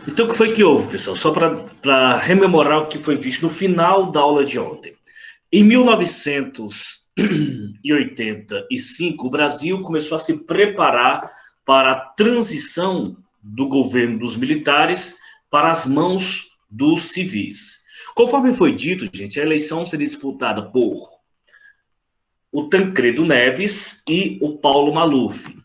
Então, o que foi que houve, pessoal? Só para rememorar o que foi visto no final da aula de ontem. Em 1985, o Brasil começou a se preparar para a transição do governo dos militares para as mãos dos civis. Conforme foi dito, gente, a eleição seria disputada por o Tancredo Neves e o Paulo Maluf.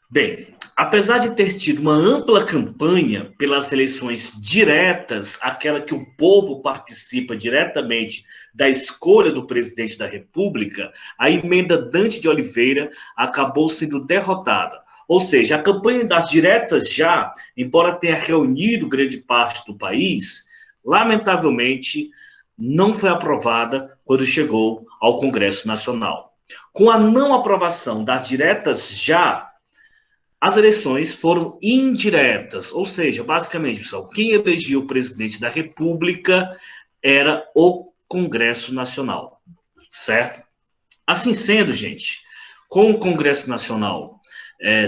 Bem, apesar de ter tido uma ampla campanha pelas eleições diretas, aquela que o povo participa diretamente da escolha do presidente da República, a emenda Dante de Oliveira acabou sendo derrotada. Ou seja, a campanha das diretas já, embora tenha reunido grande parte do país, lamentavelmente não foi aprovada quando chegou ao Congresso Nacional. Com a não aprovação das diretas já, as eleições foram indiretas, ou seja, basicamente, pessoal, quem elegia o presidente da República era o Congresso Nacional, certo? Assim sendo, gente, com o Congresso Nacional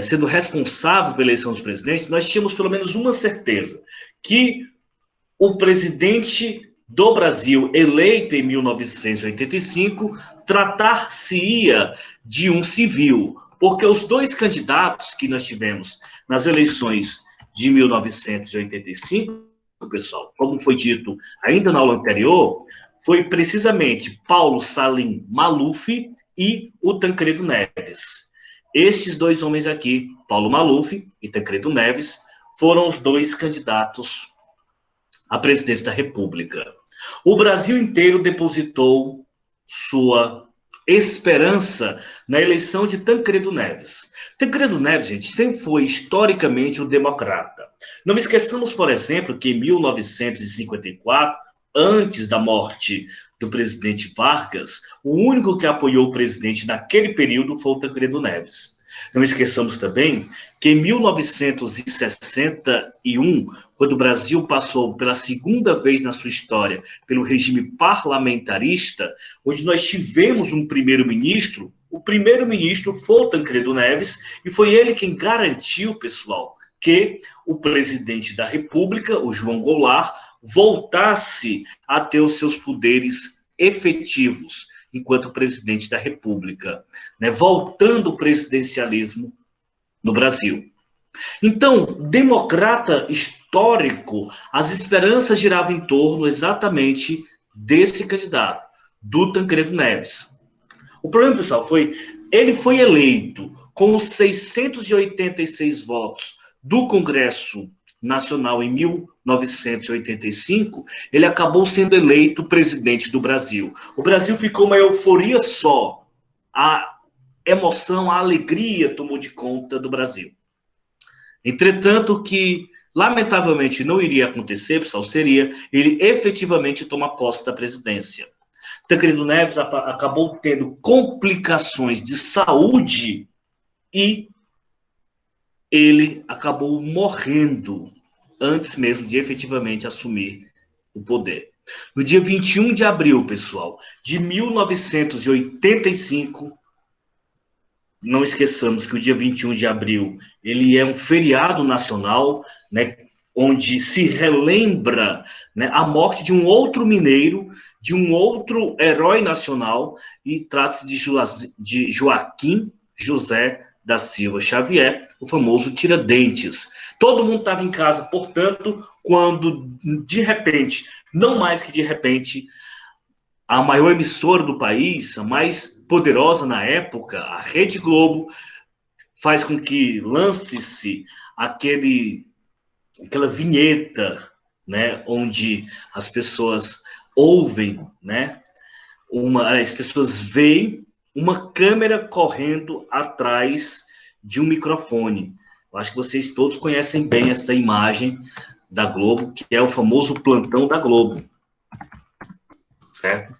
sendo responsável pela eleição dos presidentes, nós tínhamos pelo menos uma certeza, que o presidente do Brasil, eleito em 1985, tratar-se-ia de um civil, porque os dois candidatos que nós tivemos nas eleições de 1985, pessoal, como foi dito ainda na aula anterior, foi precisamente Paulo Salim Maluf e o Tancredo Neves. Estes dois homens aqui, Paulo Maluf e Tancredo Neves, foram os dois candidatos à presidência da República. O Brasil inteiro depositou sua esperança na eleição de Tancredo Neves. Tancredo Neves, gente, sempre foi historicamente um democrata. Não esqueçamos, por exemplo, que em 1954, antes da morte do presidente Vargas, o único que apoiou o presidente naquele período foi o Tancredo Neves. Não esqueçamos também que em 1961, quando o Brasil passou pela segunda vez na sua história pelo regime parlamentarista, onde nós tivemos um primeiro-ministro, o primeiro-ministro foi o Tancredo Neves, e foi ele quem garantiu, pessoal, que o presidente da República, o João Goulart, voltasse a ter os seus poderes efetivos enquanto presidente da República, né, voltando o presidencialismo no Brasil. Então, democrata histórico, as esperanças giravam em torno exatamente desse candidato, do Tancredo Neves. O problema, pessoal, ele foi eleito com os 686 votos do Congresso Nacional em 1985, ele acabou sendo eleito presidente do Brasil. O Brasil ficou uma euforia só. A emoção, a alegria tomou de conta do Brasil. Entretanto, que lamentavelmente não iria acontecer, pessoal, seria ele efetivamente tomar posse da presidência. Tancredo Neves acabou tendo complicações de saúde e ele acabou morrendo antes mesmo de efetivamente assumir o poder. No dia 21 de abril, pessoal, de 1985, não esqueçamos que o dia 21 de abril ele é um feriado nacional, né, onde se relembra, né, a morte de um outro mineiro, de um outro herói nacional, e trata-se de Joaquim José da Silva Xavier, o famoso Tiradentes. Todo mundo estava em casa, portanto, quando de repente, não mais que de repente, a maior emissora do país, a mais poderosa na época, a Rede Globo, faz com que lance-se aquela vinheta, né, onde as pessoas ouvem, né, as pessoas veem uma câmera correndo atrás de um microfone. Eu acho que vocês todos conhecem bem essa imagem da Globo, que é o famoso plantão da Globo, certo?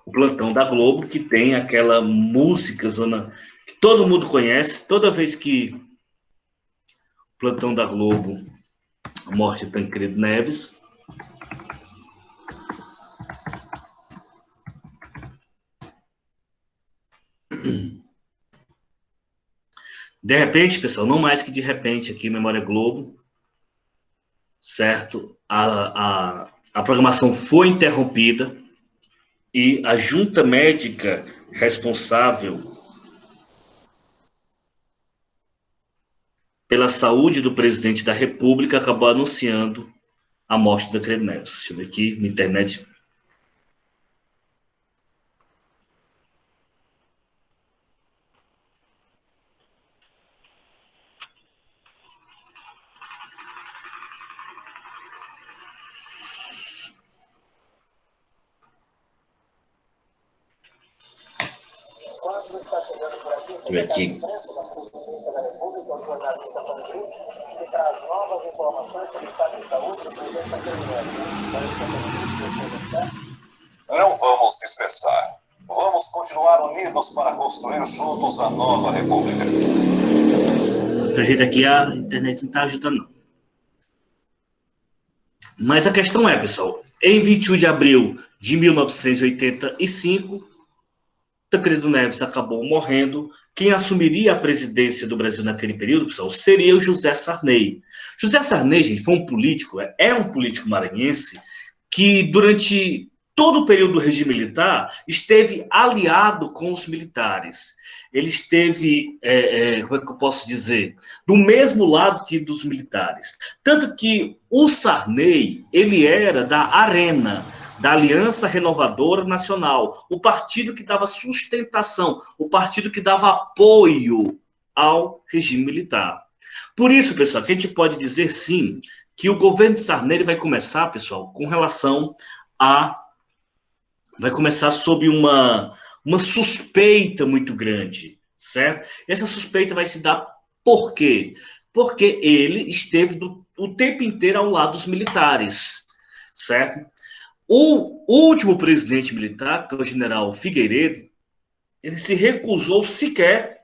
O plantão da Globo, que tem aquela música zona que todo mundo conhece, toda vez que o plantão da Globo, a morte de Tancredo Neves. De repente, pessoal, não mais que de repente, aqui Memória Globo, certo? A programação foi interrompida e a junta médica responsável pela saúde do presidente da República acabou anunciando a morte da Tancredo Neves. Deixa eu ver aqui na internet. Deixa eu ver aqui. Não vamos dispersar. Vamos continuar unidos para construir juntos a nova república. Pelo jeito aqui a internet não está ajudando, não. Mas a questão é, pessoal, em 21 de abril de 1985, Tancredo Neves acabou morrendo. Quem assumiria a presidência do Brasil naquele período, pessoal, seria o José Sarney. José Sarney, gente, foi um político, é um político maranhense que durante todo o período do regime militar esteve aliado com os militares. Ele esteve, como é que eu posso dizer, do mesmo lado que dos militares. Tanto que o Sarney, ele era da Arena, da Aliança Renovadora Nacional, o partido que dava sustentação, o partido que dava apoio ao regime militar. Por isso, pessoal, que a gente pode dizer, sim, que o governo de Sarney vai começar, pessoal, com relação a... vai começar sob uma suspeita muito grande, certo? Essa suspeita vai se dar por quê? Porque ele esteve o tempo inteiro ao lado dos militares, certo? O último presidente militar, que é o general Figueiredo, ele se recusou sequer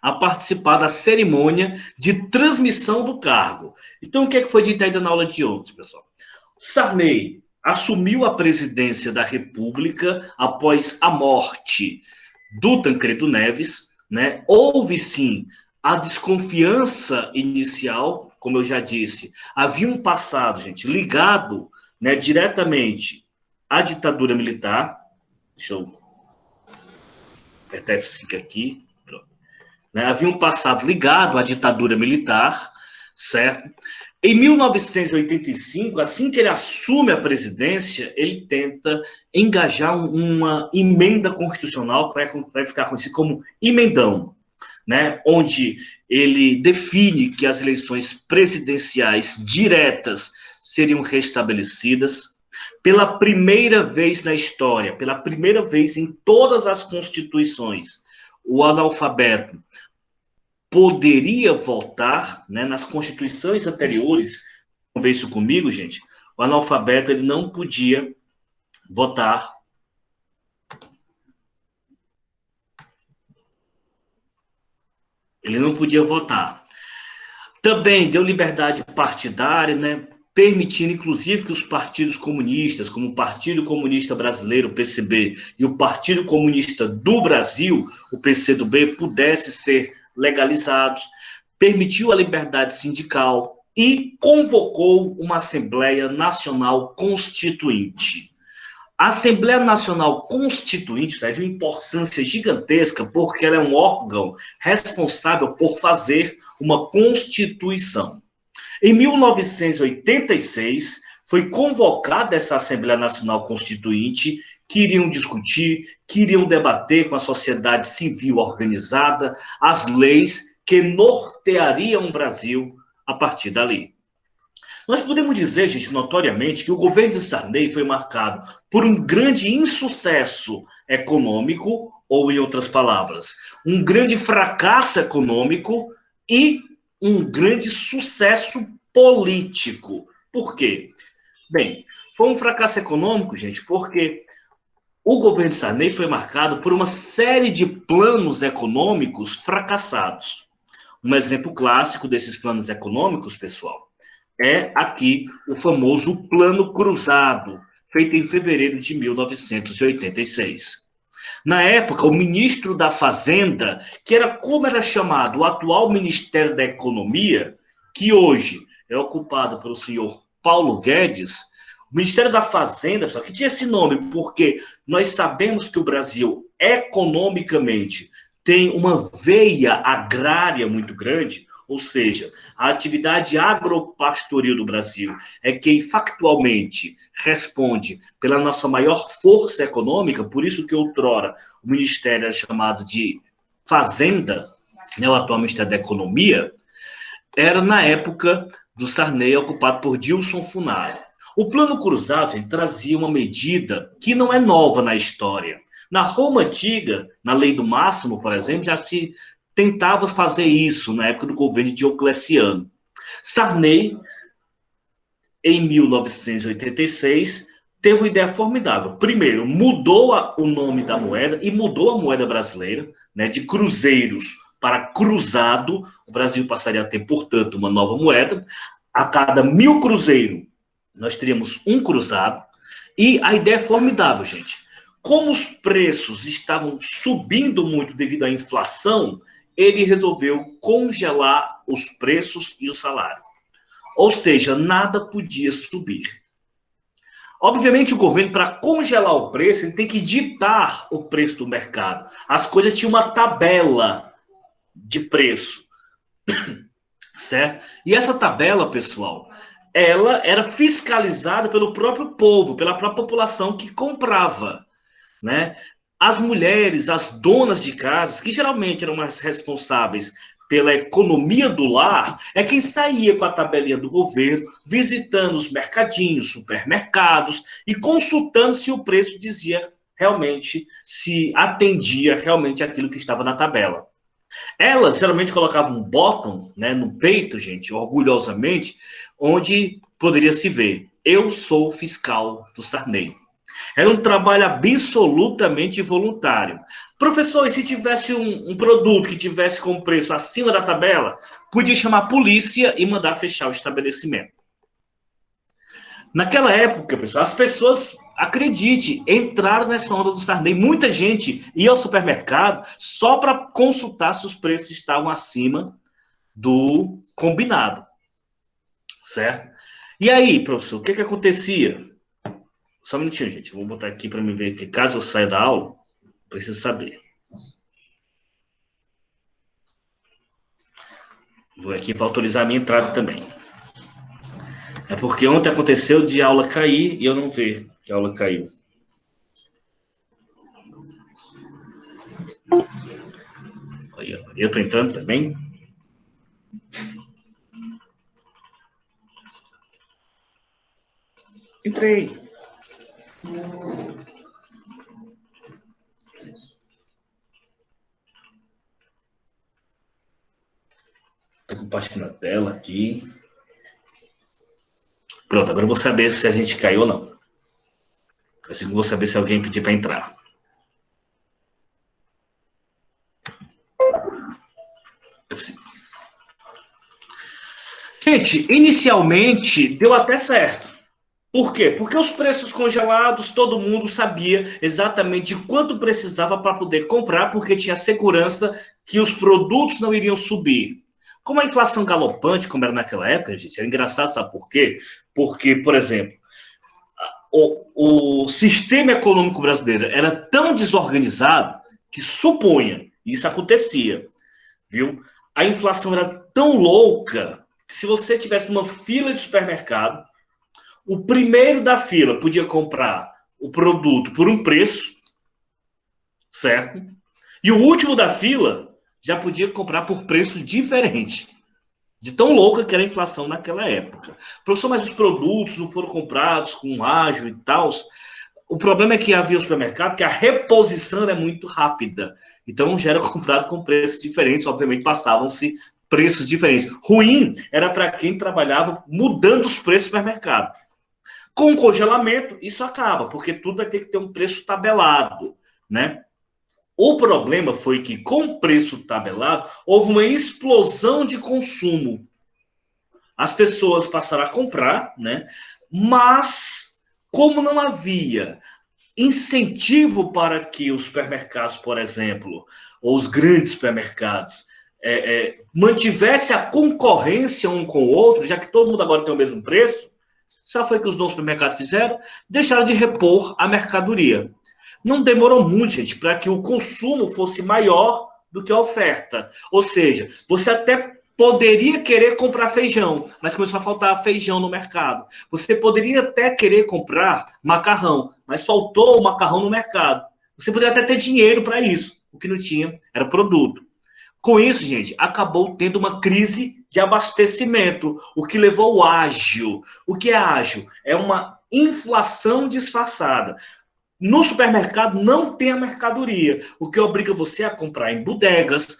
a participar da cerimônia de transmissão do cargo. Então, o que foi dito ainda na aula de ontem, pessoal? Sarney assumiu a presidência da República após a morte do Tancredo Neves, né? Houve, sim, a desconfiança inicial, como eu já disse. Havia um passado, gente, ligado, né, diretamente à ditadura militar. Deixa eu apertar F5 aqui. Né? Havia um passado ligado à ditadura militar, certo? Em 1985, assim que ele assume a presidência, ele tenta engajar uma emenda constitucional, que vai ficar conhecido como emendão, né? Onde ele define que as eleições presidenciais diretas seriam restabelecidas. Pela primeira vez na história, pela primeira vez em todas as constituições, o analfabeto poderia votar, né, nas constituições anteriores. Vamos ver isso comigo, gente. O analfabeto ele não podia votar. Ele não podia votar. Também deu liberdade partidária, né, permitindo, inclusive, que os partidos comunistas, como o Partido Comunista Brasileiro, o PCB, e o Partido Comunista do Brasil, o PCdoB, pudessem ser legalizados, permitiu a liberdade sindical e convocou uma Assembleia Nacional Constituinte. A Assembleia Nacional Constituinte é de uma importância gigantesca porque ela é um órgão responsável por fazer uma Constituição. Em 1986, foi convocada essa Assembleia Nacional Constituinte, que iriam discutir, que iriam debater com a sociedade civil organizada as leis que norteariam o Brasil a partir dali. Nós podemos dizer, gente, notoriamente, que o governo de Sarney foi marcado por um grande insucesso econômico, ou, em outras palavras, um grande fracasso econômico e um grande sucesso político. Por quê? Bem, foi um fracasso econômico, gente, porque o governo de Sarney foi marcado por uma série de planos econômicos fracassados. Um exemplo clássico desses planos econômicos, pessoal, é aqui o famoso Plano Cruzado, feito em fevereiro de 1986. Na época, o ministro da Fazenda, que era como era chamado o atual Ministério da Economia, que hoje é ocupado pelo senhor Paulo Guedes, o Ministério da Fazenda, só que tinha esse nome porque nós sabemos que o Brasil, economicamente, tem uma veia agrária muito grande, ou seja, a atividade agropastoril do Brasil é quem factualmente responde pela nossa maior força econômica, por isso que outrora o Ministério era chamado de Fazenda, né, o atual Ministério da Economia, era na época do Sarney ocupado por Dilson Funaro. O Plano Cruzado, gente, trazia uma medida que não é nova na história. Na Roma Antiga, na Lei do Máximo, por exemplo, já se tentava fazer isso na época do governo de Diocleciano. Sarney, em 1986, teve uma ideia formidável. Primeiro, mudou o nome da moeda e mudou a moeda brasileira, né, de cruzeiros para cruzado. O Brasil passaria a ter, portanto, uma nova moeda. A cada 1.000 cruzeiros, nós teríamos um cruzado. E a ideia é formidável, gente. Como os preços estavam subindo muito devido à inflação, ele resolveu congelar os preços e o salário. Ou seja, nada podia subir. Obviamente, o governo, para congelar o preço, ele tem que ditar o preço do mercado. As coisas tinham uma tabela de preço, certo? E essa tabela, pessoal, ela era fiscalizada pelo próprio povo, pela própria população que comprava, né? As mulheres, as donas de casas, que geralmente eram as responsáveis pela economia do lar, é quem saía com a tabelinha do governo, visitando os mercadinhos, supermercados e consultando se o preço dizia realmente, se atendia realmente aquilo que estava na tabela. Elas geralmente colocavam um bottom, né, no peito, gente, orgulhosamente, onde poderia se ver: eu sou fiscal do Sarney. Era um trabalho absolutamente voluntário. Professor, e se tivesse um produto que tivesse com preço acima da tabela, podia chamar a polícia e mandar fechar o estabelecimento. Naquela época, pessoal, as pessoas, acredite, entraram nessa onda do Sarney. Muita gente ia ao supermercado só para consultar se os preços estavam acima do combinado. Certo? E aí, professor, o que acontecia? Só um minutinho, gente. Vou botar aqui para me ver que caso eu saia da aula, preciso saber. Vou aqui para autorizar a minha entrada também. É porque ontem aconteceu de aula cair e eu não ver que a aula caiu. Eu estou entrando também. Entrei. Estou compartilhando a tela aqui. Pronto, agora eu vou saber se a gente caiu ou não. Assim que eu vou saber se alguém pedir para entrar. Gente, inicialmente deu até certo. Por quê? Porque os preços congelados, todo mundo sabia exatamente quanto precisava para poder comprar, porque tinha segurança que os produtos não iriam subir. Como a inflação galopante, como era naquela época, gente, era engraçado, sabe por quê? Porque, por exemplo, o sistema econômico brasileiro era tão desorganizado que, suponha, isso acontecia, viu? A inflação era tão louca que se você tivesse uma fila de supermercado, o primeiro da fila podia comprar o produto por um preço, certo? E o último da fila já podia comprar por preço diferente. De tão louca que era a inflação naquela época. Professor, mas os produtos não foram comprados com ágio e tal. O problema é que havia o supermercado que a reposição era muito rápida. Então já era comprado com preços diferentes. Obviamente passavam-se preços diferentes. Ruim era para quem trabalhava mudando os preços do supermercado. Com o congelamento, isso acaba, porque tudo vai ter que ter um preço tabelado, né? O problema foi que, com o preço tabelado, houve uma explosão de consumo. As pessoas passaram a comprar, né? Mas, como não havia incentivo para que os supermercados, por exemplo, ou os grandes supermercados, mantivesse a concorrência um com o outro, já que todo mundo agora tem o mesmo preço, sabe foi que os donos do supermercado fizeram? Deixaram de repor a mercadoria. Não demorou muito, gente, para que o consumo fosse maior do que a oferta. Ou seja, você até poderia querer comprar feijão, mas começou a faltar feijão no mercado. Você poderia até querer comprar macarrão, mas faltou o macarrão no mercado. Você poderia até ter dinheiro para isso. O que não tinha era produto. Com isso, gente, acabou tendo uma crise de abastecimento, o que levou ao ágio. O que é ágio? É uma inflação disfarçada. No supermercado não tem a mercadoria, o que obriga você a comprar em bodegas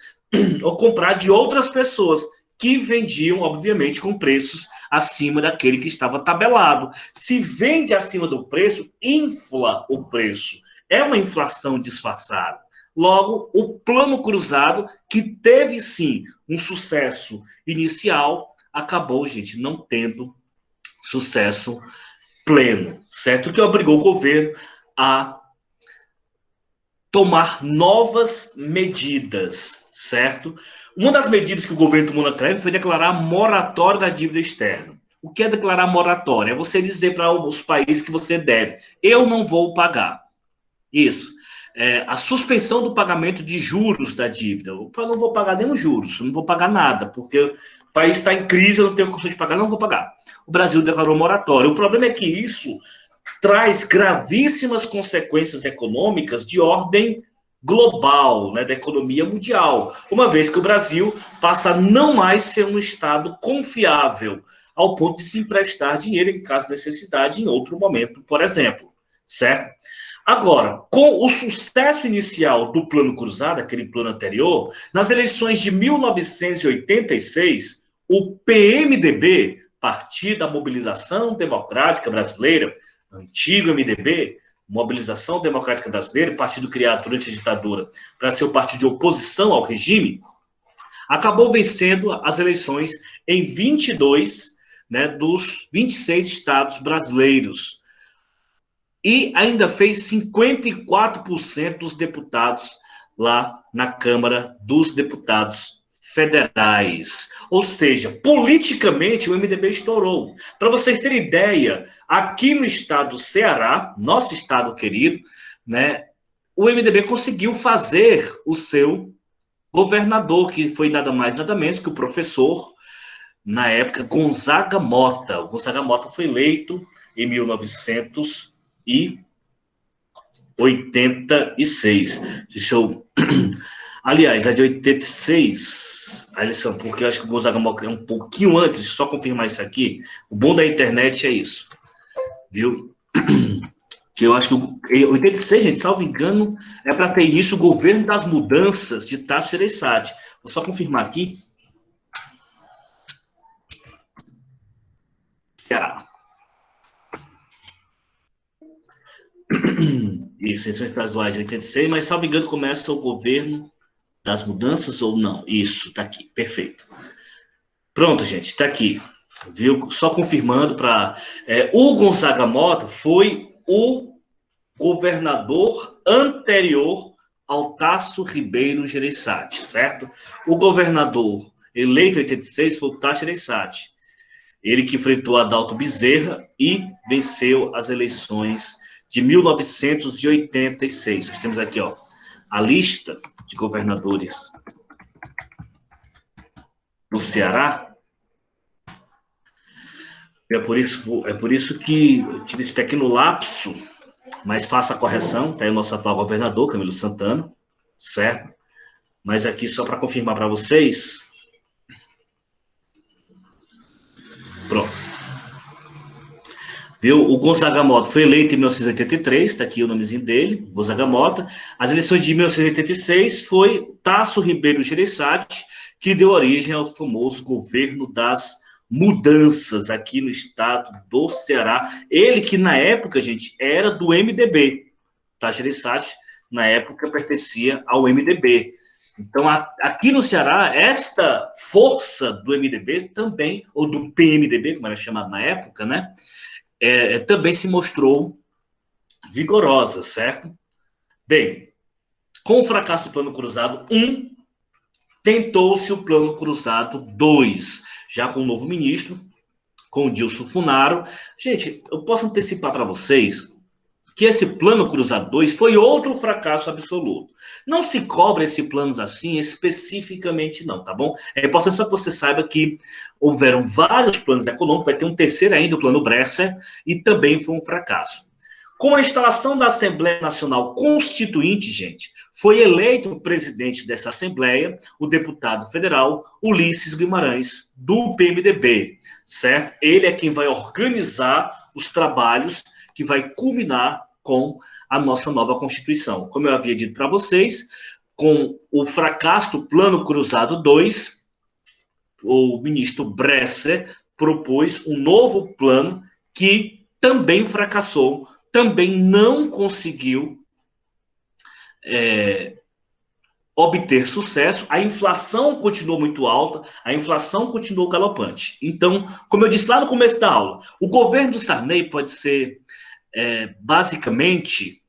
ou comprar de outras pessoas que vendiam, obviamente, com preços acima daquele que estava tabelado. Se vende acima do preço, infla o preço. É uma inflação disfarçada. Logo, o plano cruzado, que teve sim um sucesso inicial, acabou, gente, não tendo sucesso pleno, certo? O que obrigou o governo a tomar novas medidas, certo? Uma das medidas que o governo tomou na época foi declarar moratória da dívida externa. O que é declarar moratória? É você dizer para os países que você deve, eu não vou pagar. Isso. A suspensão do pagamento de juros da dívida. Eu não vou pagar nenhum juros, não vou pagar nada, porque o país está em crise, eu não tenho condição de pagar, não vou pagar. O Brasil declarou moratória. O problema é que isso traz gravíssimas consequências econômicas de ordem global, né, da economia mundial, uma vez que o Brasil passa a não mais ser um Estado confiável, ao ponto de se emprestar dinheiro em caso de necessidade em outro momento, por exemplo, certo? Agora, com o sucesso inicial do Plano Cruzado, aquele plano anterior, nas eleições de 1986, o PMDB, Partido da Mobilização Democrática Brasileira, antigo MDB, Mobilização Democrática Brasileira, partido criado durante a ditadura para ser o partido de oposição ao regime, acabou vencendo as eleições em 22, né, dos 26 estados brasileiros. E ainda fez 54% dos deputados lá na Câmara dos Deputados Federais. Ou seja, politicamente o MDB estourou. Para vocês terem ideia, aqui no estado do Ceará, nosso estado querido, né, o MDB conseguiu fazer o seu governador, que foi nada mais nada menos que o professor, na época, Gonzaga Mota. O Gonzaga Mota foi eleito em 1986. Deixa eu... Aliás, a de 86, a eleição, porque eu acho que o Gonzaga Mota é um pouquinho antes, só confirmar isso aqui. O bom da internet é isso, viu? Que eu acho que em 86, gente, salvo engano, é para ter início o governo das mudanças de Tasso Gereissati. Vou só confirmar aqui. Ceará. Isso, eleições estaduais de 86, mas salvo engano começa o governo das mudanças ou não? Isso, tá aqui, perfeito. Pronto, gente, tá aqui. Viu? Só confirmando para... o Gonzaga Mota foi o governador anterior ao Tasso Ribeiro Gereissati, certo? O governador eleito em 86 foi o Tasso Gereissati. Ele que enfrentou Adalto Bezerra e venceu as eleições de 1986. Nós temos aqui, ó, a lista de governadores do Ceará. É por isso que eu tive esse pequeno lapso, mas faça a correção. Está aí o nosso atual governador, Camilo Santana, certo? Mas aqui, só para confirmar para vocês. Pronto. Viu? O Gonzaga Mota foi eleito em 1983, está aqui o nomezinho dele, Gonzaga Mota. As eleições de 1986 foi Tasso Ribeiro Gereissati, que deu origem ao famoso governo das mudanças aqui no estado do Ceará. Ele que, na época, gente, era do MDB. Tasso Gereissati, na época, pertencia ao MDB. Então, aqui no Ceará, esta força do MDB também, ou do PMDB, como era chamado na época, né? Também se mostrou vigorosa, certo? Bem, com o fracasso do Plano Cruzado 1, tentou-se o Plano Cruzado 2, já com o novo ministro, com o Dilson Funaro. Gente, eu posso antecipar para vocês que esse Plano Cruzado 2 foi outro fracasso absoluto. Não se cobra esse plano assim especificamente não, tá bom? É importante só que você saiba que houveram vários planos econômicos, vai ter um terceiro ainda, o Plano Bresser, e também foi um fracasso. Com a instalação da Assembleia Nacional Constituinte, gente, foi eleito o presidente dessa Assembleia, o deputado federal Ulisses Guimarães, do PMDB, certo? Ele é quem vai organizar os trabalhos que vai culminar com a nossa nova Constituição. Como eu havia dito para vocês, com o fracasso do Plano Cruzado 2, o ministro Bresser propôs um novo plano que também fracassou, também não conseguiu obter sucesso. A inflação continuou muito alta, a inflação continuou galopante. Então, como eu disse lá no começo da aula, o governo do Sarney pode ser basicamente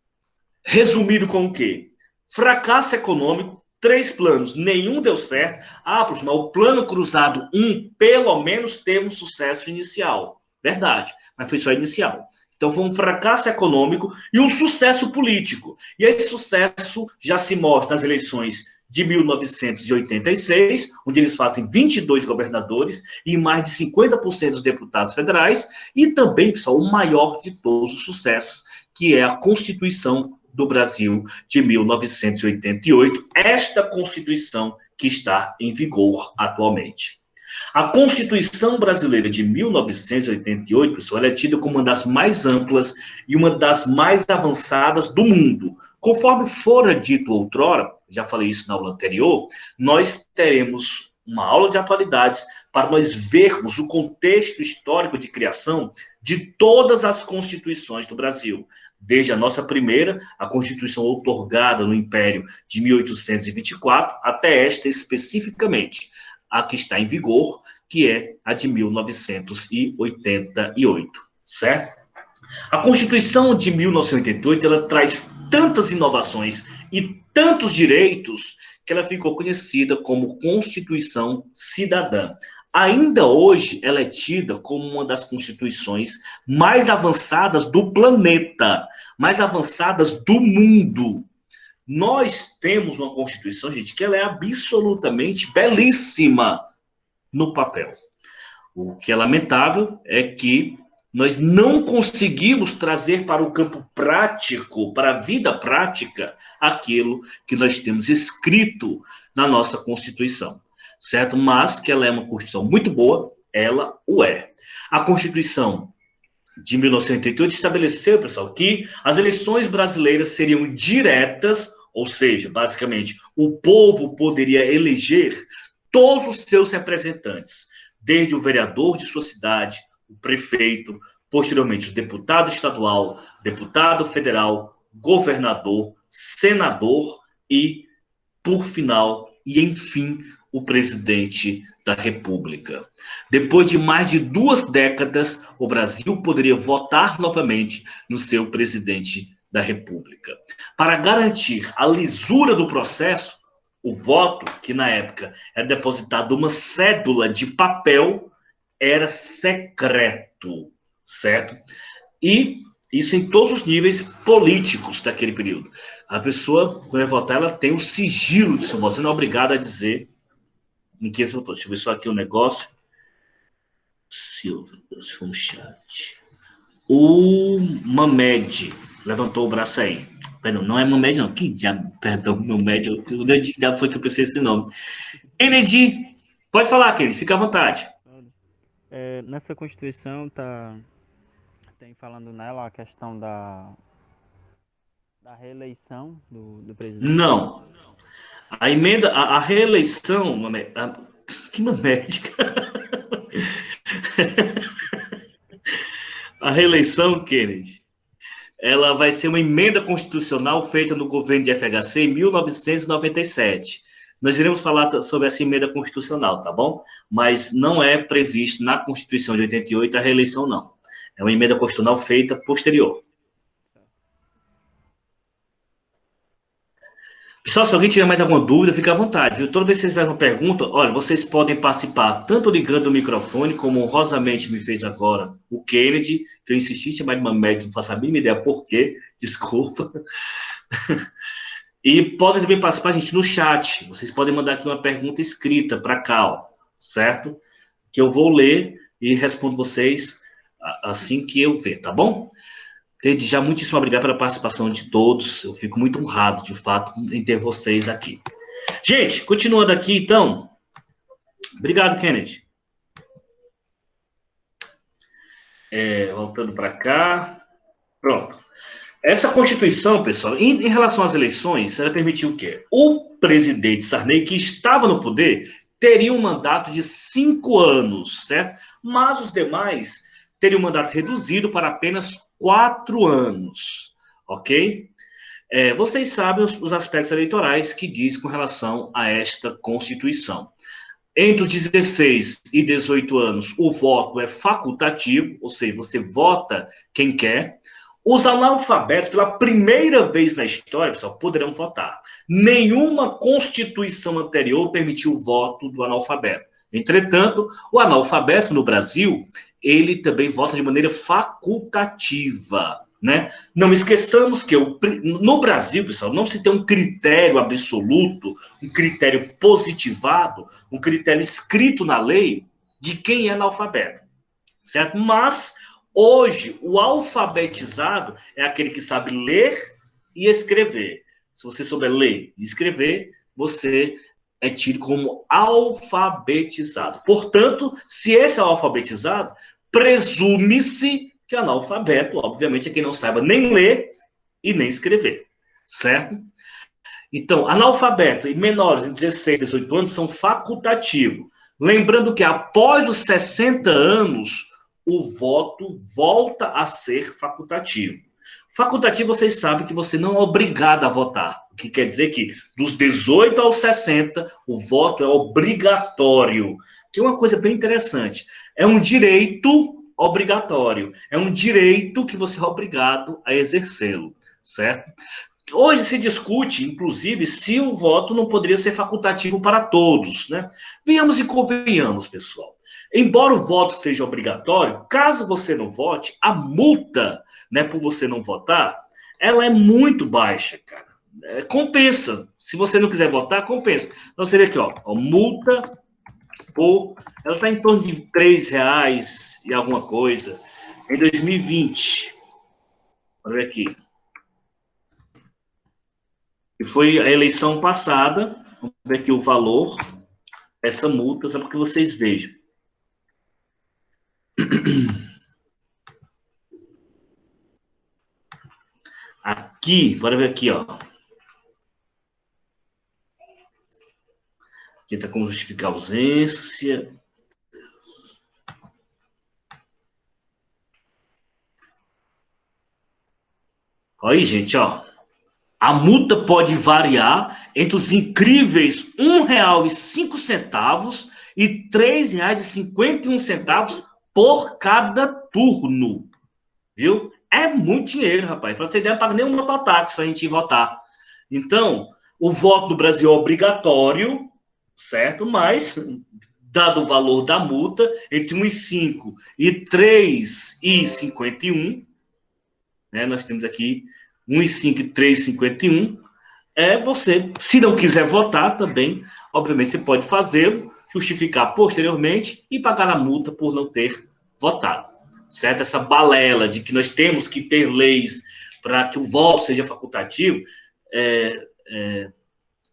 resumido com o quê? Fracasso econômico, 3 planos, nenhum deu certo. Por sinal, o Plano Cruzado 1, pelo menos, teve um sucesso inicial. Verdade, mas foi só inicial. Então, foi um fracasso econômico e um sucesso político. E esse sucesso já se mostra nas eleições de 1986, onde eles fazem 22 governadores e mais de 50% dos deputados federais, e também, pessoal, o maior de todos os sucessos, que é a Constituição do Brasil de 1988, esta Constituição que está em vigor atualmente. A Constituição brasileira de 1988, pessoal, ela é tida como uma das mais amplas e uma das mais avançadas do mundo. Conforme fora dito outrora, já falei isso na aula anterior, nós teremos uma aula de atualidades para nós vermos o contexto histórico de criação de todas as constituições do Brasil. Desde a nossa primeira, a Constituição outorgada no Império de 1824, até esta especificamente, a que está em vigor, que é a de 1988, certo? A Constituição de 1988, ela traz tantas inovações e tantos direitos que ela ficou conhecida como Constituição Cidadã. Ainda hoje, ela é tida como uma das constituições mais avançadas do planeta, mais avançadas do mundo. Nós temos uma Constituição, gente, que ela é absolutamente belíssima no papel. O que é lamentável é que nós não conseguimos trazer para o campo prático, para a vida prática, aquilo que nós temos escrito na nossa Constituição, certo? Mas que ela é uma Constituição muito boa, ela o é. A Constituição de 1988 estabeleceu, pessoal, que as eleições brasileiras seriam diretas, ou seja, basicamente, o povo poderia eleger todos os seus representantes, desde o vereador de sua cidade, o prefeito, posteriormente o deputado estadual, deputado federal, governador, senador e, por final, e enfim, o presidente da República. Depois de mais de 2 décadas, o Brasil poderia votar novamente no seu presidente da República. Para garantir a lisura do processo, o voto, que na época era depositado uma cédula de papel, era secreto, certo? E isso em todos os níveis políticos daquele período. A pessoa, quando vai votar, ela tem o sigilo de seu voto. Você não é obrigado a dizer em que você votou. Deixa eu ver só aqui o negócio. Silva, se for no chat. O Mamed levantou o braço aí. Perdão, não é Mamed, não. Que diabo, perdão, Mamed. O diabo foi que eu pensei esse nome. Kennedy, pode falar, Kennedy, fica à vontade. Nessa Constituição tem falando nela a questão da reeleição do presidente? Não. A emenda, a reeleição, que médica. A reeleição, Kennedy, ela vai ser uma emenda constitucional feita no governo de FHC em 1997. Nós iremos falar sobre essa emenda constitucional, tá bom? Mas não é previsto na Constituição de 88 a reeleição, não. É uma emenda constitucional feita posterior. Pessoal, se alguém tiver mais alguma dúvida, fica à vontade, viu? Toda vez que vocês fizerem uma pergunta, olha, vocês podem participar tanto ligando o microfone, como honrosamente me fez agora o Kennedy, que eu insisti em chamar de Mamed, não faço a mínima ideia por quê, desculpa. E podem também participar, gente, no chat. Vocês podem mandar aqui uma pergunta escrita para Cal, certo? Que eu vou ler e respondo vocês assim que eu ver, tá bom? Desde já, muitíssimo obrigado pela participação de todos. Eu fico muito honrado, de fato, em ter vocês aqui. Gente, continuando aqui, então. Obrigado, Kennedy. Voltando para cá. Pronto. Essa Constituição, pessoal, em relação às eleições, ela permitiu o quê? O presidente Sarney, que estava no poder, teria um mandato de 5 anos, certo? Mas os demais teriam um mandato reduzido para apenas 4 anos, ok? Vocês sabem os aspectos eleitorais que diz com relação a esta Constituição. Entre os 16 e 18 anos, o voto é facultativo, ou seja, você vota quem quer. Os analfabetos, pela primeira vez na história, pessoal, poderão votar. Nenhuma Constituição anterior permitiu o voto do analfabeto. Entretanto, o analfabeto no Brasil, ele também vota de maneira facultativa, né? Não esqueçamos que no Brasil, pessoal, não se tem um critério absoluto, um critério positivado, um critério escrito na lei de quem é analfabeto, certo? Mas hoje, o alfabetizado é aquele que sabe ler e escrever. Se você souber ler e escrever, você é tido como alfabetizado. Portanto, se esse é o alfabetizado, presume-se que analfabeto, obviamente, é quem não saiba nem ler e nem escrever, certo? Então, analfabeto e menores de 16, 18 anos são facultativos. Lembrando que após os 60 anos, o voto volta a ser facultativo. Facultativo, vocês sabem que você não é obrigado a votar. O que quer dizer que dos 18 aos 60, o voto é obrigatório. Que é uma coisa bem interessante. É um direito obrigatório. É um direito que você é obrigado a exercê-lo, certo? Hoje se discute, inclusive, se o voto não poderia ser facultativo para todos, né? Venhamos e convenhamos, pessoal. Embora o voto seja obrigatório, caso você não vote, a multa, né, por você não votar, ela é muito baixa, cara. Compensa. Se você não quiser votar, compensa. Então você vê aqui, ó, multa por... Ela está em torno de R$3 e alguma coisa. Em 2020. Olha ver aqui. E foi a eleição passada. Vamos ver aqui o valor. Essa multa, só para que vocês vejam. Aqui, bora ver aqui, ó. Aqui está como justificar a ausência. Olha aí, gente, ó. A multa pode variar entre os incríveis R$1,05 e R$3,51 por cada turno. Viu? É muito dinheiro, rapaz. Para você ter ideia, não paga nem um mototáxi para a gente ir votar. Então, o voto do Brasil é obrigatório, certo? Mas, dado o valor da multa, entre 1,05 e R$3,51, né, nós temos aqui 1,05 e 3,51, você, se não quiser votar também, obviamente você pode fazê-lo, justificar posteriormente e pagar a multa por não ter votado, certo? Essa balela de que nós temos que ter leis para que o voto seja facultativo,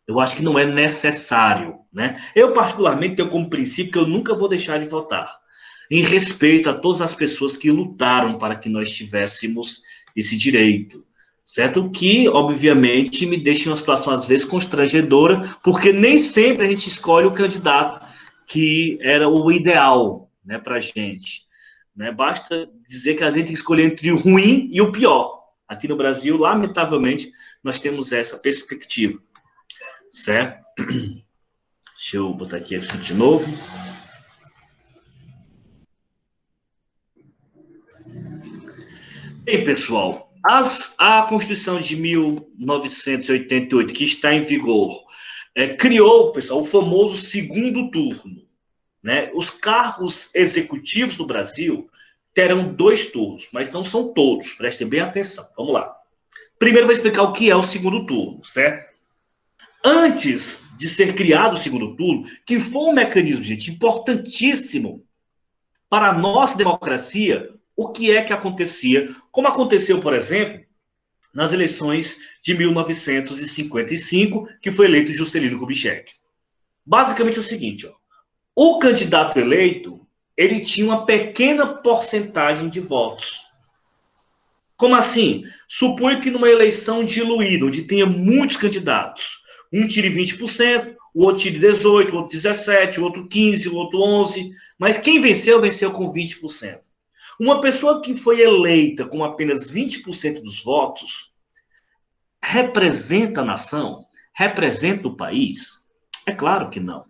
eu acho que não é necessário, né? Eu, particularmente, tenho como princípio que eu nunca vou deixar de votar, em respeito a todas as pessoas que lutaram para que nós tivéssemos esse direito, certo? Que, obviamente, me deixa em uma situação, às vezes, constrangedora, porque nem sempre a gente escolhe o candidato que era o ideal, né, para a gente, né? Basta dizer que a gente tem que escolher entre o ruim e o pior. Aqui no Brasil, lamentavelmente, nós temos essa perspectiva, certo? Deixa eu botar aqui F5 de novo. Bem, pessoal, A Constituição de 1988, que está em vigor, criou, pessoal, o famoso segundo turno, né? Os cargos executivos do Brasil terão 2 turnos, mas não são todos, prestem bem atenção. Vamos lá. Primeiro eu vou explicar o que é o segundo turno, certo? Antes de ser criado o segundo turno, que foi um mecanismo, gente, importantíssimo para a nossa democracia, o que é que acontecia? Como aconteceu, por exemplo, nas eleições de 1955, que foi eleito Juscelino Kubitschek. Basicamente é o seguinte, ó, o candidato eleito, ele tinha uma pequena porcentagem de votos. Como assim? Suponha que numa eleição diluída, onde tenha muitos candidatos, um tire 20%, o outro tire 18%, o outro 17%, o outro 15%, o outro 11%, mas quem venceu, venceu com 20%. Uma pessoa que foi eleita com apenas 20% dos votos, representa a nação? Representa o país? É claro que não.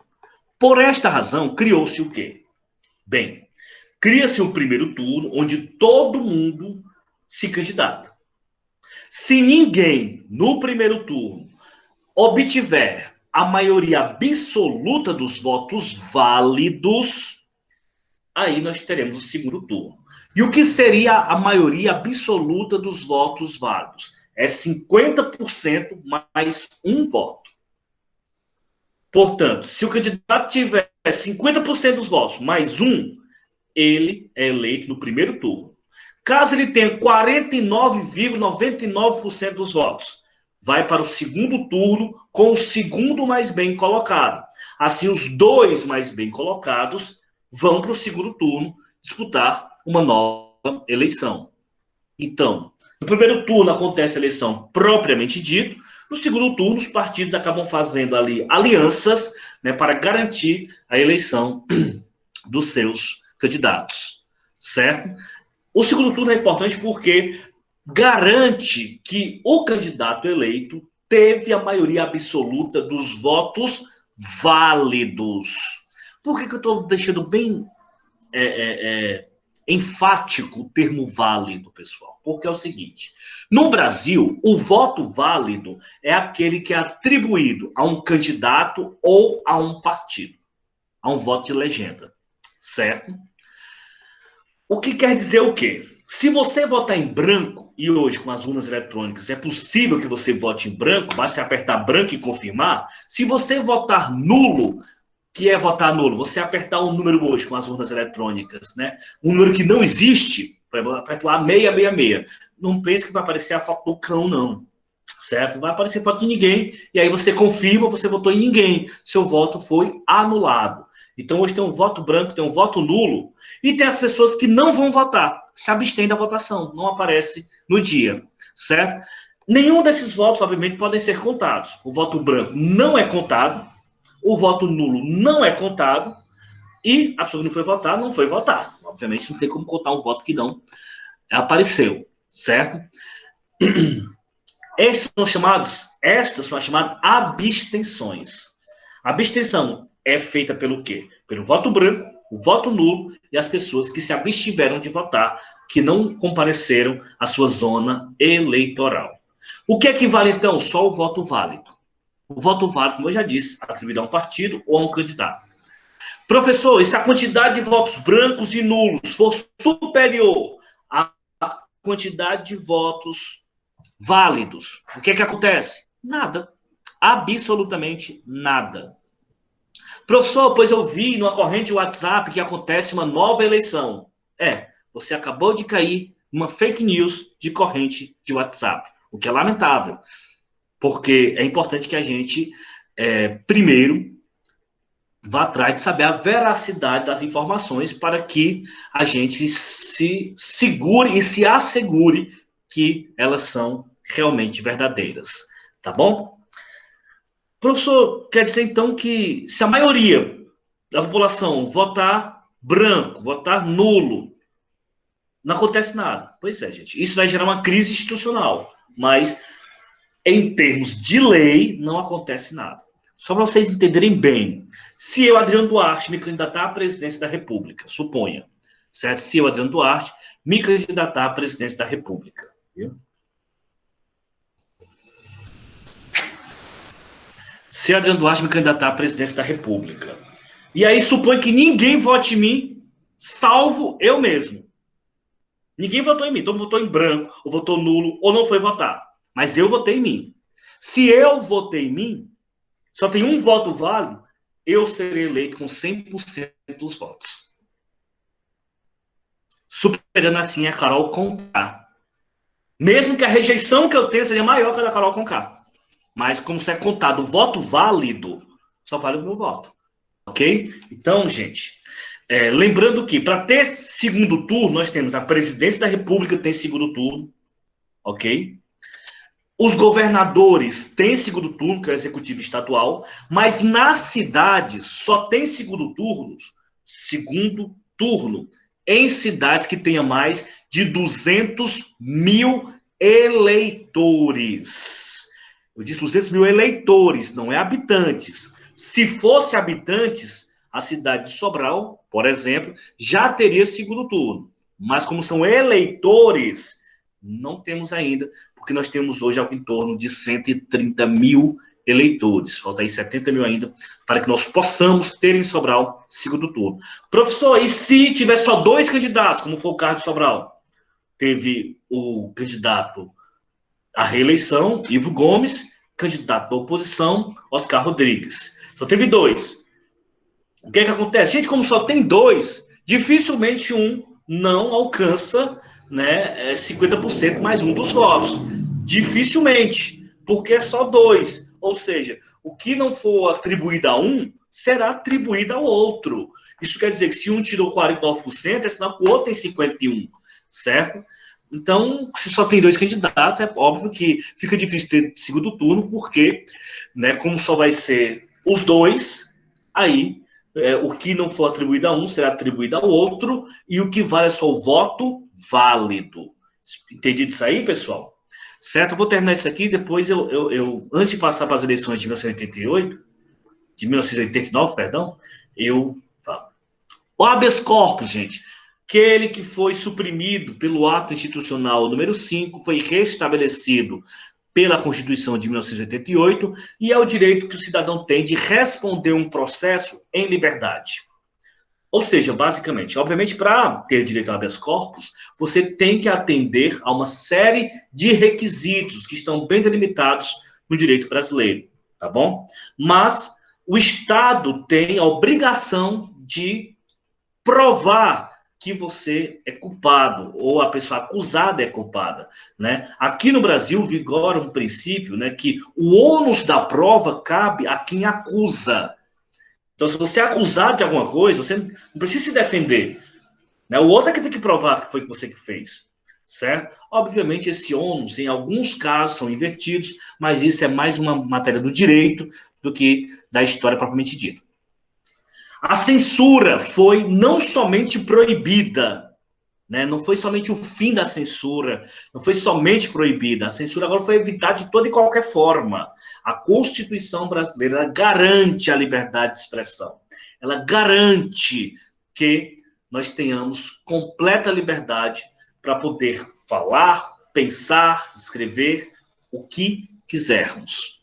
Por esta razão, criou-se o quê? Bem, cria-se um primeiro turno onde todo mundo se candidata. Se ninguém no primeiro turno obtiver a maioria absoluta dos votos válidos, aí nós teremos o segundo turno. E o que seria a maioria absoluta dos votos válidos? É 50% mais um voto. Portanto, se o candidato tiver 50% dos votos mais um, ele é eleito no primeiro turno. Caso ele tenha 49,99% dos votos, vai para o segundo turno com o segundo mais bem colocado. Assim, os 2 mais bem colocados vão para o segundo turno disputar uma nova eleição. Então, no primeiro turno acontece a eleição propriamente dita, no segundo turno os partidos acabam fazendo ali alianças, né, para garantir a eleição dos seus candidatos, certo? O segundo turno é importante porque garante que o candidato eleito teve a maioria absoluta dos votos válidos. Por que eu estou deixando bem enfático o termo válido, pessoal? Porque é o seguinte, no Brasil, o voto válido é aquele que é atribuído a um candidato ou a um partido, a um voto de legenda, certo? O que quer dizer o quê? Se você votar em branco, e hoje com as urnas eletrônicas é possível que você vote em branco, basta apertar branco e confirmar. Se você votar nulo, que é votar nulo, você apertar um número hoje com as urnas eletrônicas, né? Um número que não existe, por exemplo, aperta lá 666. Não pense que vai aparecer a foto do cão, não. Certo? Não vai aparecer foto de ninguém, e aí você confirma, você votou em ninguém. Seu voto foi anulado. Então hoje tem um voto branco, tem um voto nulo, e tem as pessoas que não vão votar, se abstêm da votação, não aparece no dia, certo? Nenhum desses votos, obviamente, podem ser contados. O voto branco não é contado, o voto nulo não é contado, e a pessoa que não foi votar, não foi votar. Obviamente não tem como contar um voto que não apareceu, certo? Estas são chamadas abstenções. A abstenção é feita pelo quê? Pelo voto branco, o voto nulo e as pessoas que se abstiveram de votar, que não compareceram à sua zona eleitoral. O que equivale, então? Só o voto válido. O voto válido, como eu já disse, atribuído a um partido ou a um candidato. Professor, e se a quantidade de votos brancos e nulos for superior à quantidade de votos válidos, o que acontece? Nada. Absolutamente nada. Professor, pois eu vi numa corrente de WhatsApp que acontece uma nova eleição. Você acabou de cair numa fake news de corrente de WhatsApp, o que é lamentável, porque é importante que a gente, primeiro, vá atrás de saber a veracidade das informações para que a gente se segure e se assegure que elas são realmente verdadeiras, tá bom? Professor, quer dizer então que se a maioria da população votar branco, votar nulo, não acontece nada. Pois é, gente, isso vai gerar uma crise institucional, mas em termos de lei não acontece nada. Só para vocês entenderem bem, se eu, Adriano Duarte, me candidatar à presidência da República, suponha, certo? Se eu, Adriano Duarte, me candidatar à presidência da República, viu? se Adriano Duarte me candidatar à presidência da República. E aí supõe que ninguém vote em mim, salvo eu mesmo. Ninguém votou em mim, todo mundo votou em branco, ou votou nulo, ou não foi votar. Mas eu votei em mim. Se eu votei em mim, só tem um voto válido, eu serei eleito com 100% dos votos. Superando assim a Carol Conká. Mesmo que a rejeição que eu tenha seja maior que a da Carol Conká. Mas como se é contado voto válido, só vale o meu voto. Ok? Então, gente, lembrando que para ter segundo turno, nós temos a presidência da República tem segundo turno. Ok? Os governadores têm segundo turno, que é o executivo estadual, mas nas cidades só tem segundo turno em cidades que tenha mais de 200 mil eleitores. Eu disse 200 mil eleitores, não é habitantes. Se fosse habitantes, a cidade de Sobral, por exemplo, já teria segundo turno. Mas como são eleitores, não temos ainda, porque nós temos hoje algo em torno de 130 mil eleitores. Falta aí 70 mil ainda para que nós possamos ter em Sobral segundo turno. Professor, e se tiver só 2 candidatos, como foi o caso de Sobral? Teve o candidato à reeleição, Ivo Gomes, candidato da oposição, Oscar Rodrigues. Só teve 2. O que é que acontece? Gente, como só tem 2, dificilmente um não alcança, né, 50% mais um dos votos. Dificilmente, porque é só 2. Ou seja, o que não for atribuído a um, será atribuído ao outro. Isso quer dizer que se um tirou 49%, é sinal que o outro tem 51%, certo? Então, se só tem 2 candidatos, é óbvio que fica difícil ter segundo turno, porque, né, como só vai ser os 2, aí o que não for atribuído a um será atribuído ao outro, e o que vale é só o voto válido. Entendido isso aí, pessoal? Certo? Eu vou terminar isso aqui, depois antes de passar para as eleições de 1989, perdão, eu falo. O habeas corpus, gente, aquele que foi suprimido pelo ato institucional número 5, foi restabelecido pela Constituição de 1988, e é o direito que o cidadão tem de responder um processo em liberdade. Ou seja, basicamente, obviamente, para ter direito ao habeas corpus, você tem que atender a uma série de requisitos que estão bem delimitados no direito brasileiro, tá bom? Mas o Estado tem a obrigação de provar que você é culpado, ou a pessoa acusada é culpada, né? Aqui no Brasil vigora um princípio, né, que o ônus da prova cabe a quem acusa. Então, se você é acusado de alguma coisa, você não precisa se defender, né? O outro é que tem que provar que foi você que fez, certo? Obviamente, esse ônus, em alguns casos, são invertidos, mas isso é mais uma matéria do direito do que da história propriamente dita. A censura foi não somente proibida, né? Não foi somente o fim da censura, não foi somente proibida. A censura agora foi evitada de toda e qualquer forma. A Constituição brasileira garante a liberdade de expressão. Ela garante que nós tenhamos completa liberdade para poder falar, pensar, escrever o que quisermos.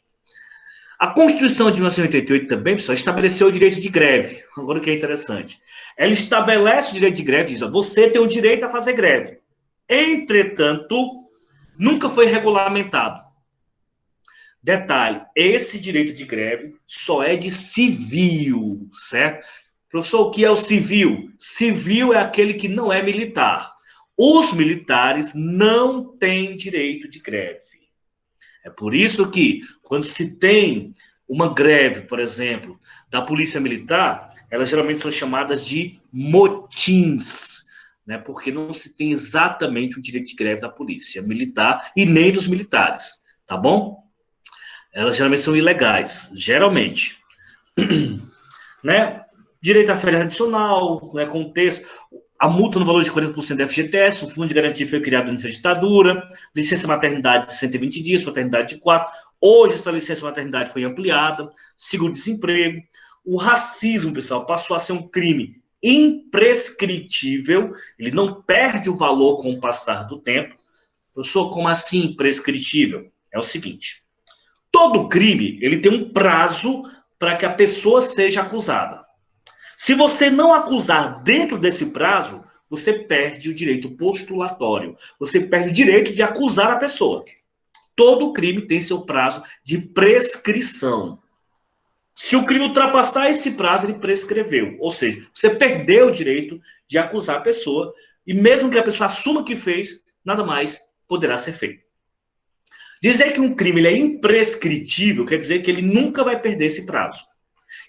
A Constituição de 1988 também, pessoal, estabeleceu o direito de greve. Agora o que é interessante. Ela estabelece o direito de greve, diz, ó, você tem o direito a fazer greve. Entretanto, nunca foi regulamentado. Detalhe, esse direito de greve só é de civil, certo? Professor, o que é o civil? Civil é aquele que não é militar. Os militares não têm direito de greve. É por isso que, quando se tem uma greve, por exemplo, da Polícia Militar, elas geralmente são chamadas de motins, né? Porque não se tem exatamente o direito de greve da Polícia Militar e nem dos militares, tá bom? Elas geralmente são ilegais, geralmente. Né? Direito à férias adicional, né, contexto, a multa no valor de 40% da FGTS, o Fundo de Garantia foi criado durante a ditadura, licença maternidade de 120 dias, paternidade de 4. Hoje essa licença maternidade foi ampliada, seguro-desemprego. O racismo, pessoal, passou a ser um crime imprescritível, ele não perde o valor com o passar do tempo. Professor, como assim imprescritível? É o seguinte, Todo crime, ele tem um prazo para que a pessoa seja acusada. Se você não acusar dentro desse prazo, você perde o direito postulatório. Você perde o direito de acusar a pessoa. Todo crime tem seu prazo de prescrição. Se o crime ultrapassar esse prazo, ele prescreveu. Ou seja, você perdeu o direito de acusar a pessoa, e mesmo que a pessoa assuma que fez, nada mais poderá ser feito. Dizer que um crime ele é imprescritível quer dizer que ele nunca vai perder esse prazo.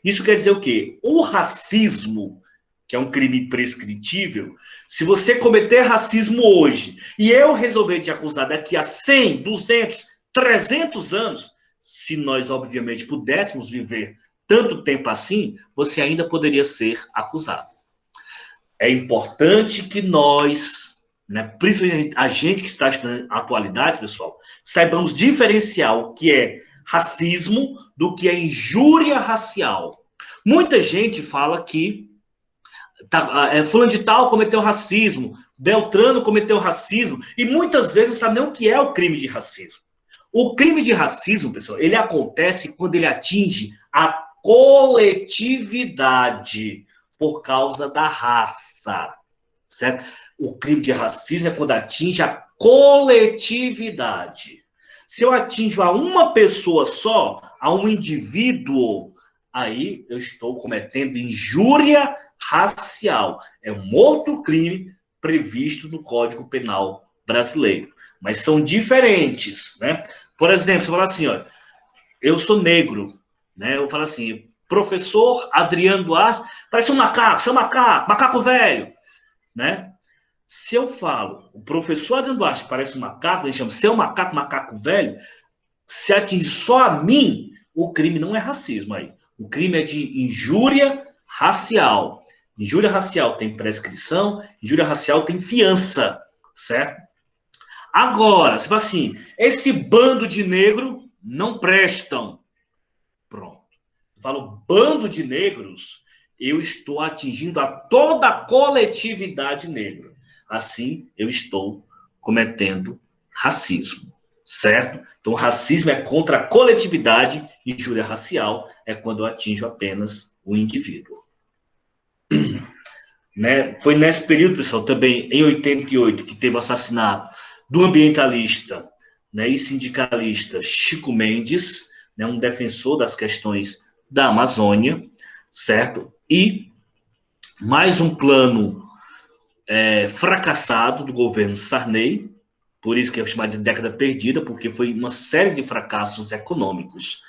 Isso quer dizer o quê? O racismo, que é um crime prescritível, se você cometer racismo hoje e eu resolver te acusar daqui a 100, 200, 300 anos, se nós, obviamente, pudéssemos viver tanto tempo assim, você ainda poderia ser acusado. É importante que nós, né, principalmente a gente que está estudando atualidades, pessoal, saibamos diferenciar o que é racismo do que é injúria racial. Muita gente fala que fulano de tal cometeu racismo, Beltrano cometeu racismo, e muitas vezes não sabe nem o que é o crime de racismo. O crime de racismo, pessoal, ele acontece quando ele atinge a coletividade por causa da raça, certo? O crime de racismo é quando atinge a coletividade. Se eu atinjo a uma pessoa só, a um indivíduo, aí eu estou cometendo injúria racial. É um outro crime previsto no Código Penal brasileiro. Mas são diferentes, né? Por exemplo, você fala assim, ó, eu sou negro, né? Eu falo assim, professor Adriano Duarte, parece um macaco, seu macaco, macaco velho, né? Se eu falo, o professor Adriano Duarte parece um macaco, ele chama seu macaco, macaco velho, se atingir só a mim, o crime não é racismo aí. O crime é de injúria racial. Injúria racial tem prescrição, injúria racial tem fiança, certo? Agora, você fala assim, esse bando de negro não prestam. Pronto. Eu falo bando de negros, eu estou atingindo a toda a coletividade negra. Assim, eu estou cometendo racismo, certo? Então, racismo é contra a coletividade e injúria racial é quando eu atinjo apenas o indivíduo. Né? Foi nesse período, pessoal, também, em 88, que teve o assassinato do ambientalista, né, e sindicalista Chico Mendes, né, um defensor das questões da Amazônia, certo? E mais um plano fracassado do governo Sarney, por isso que é chamado de década perdida, porque foi uma série de fracassos econômicos.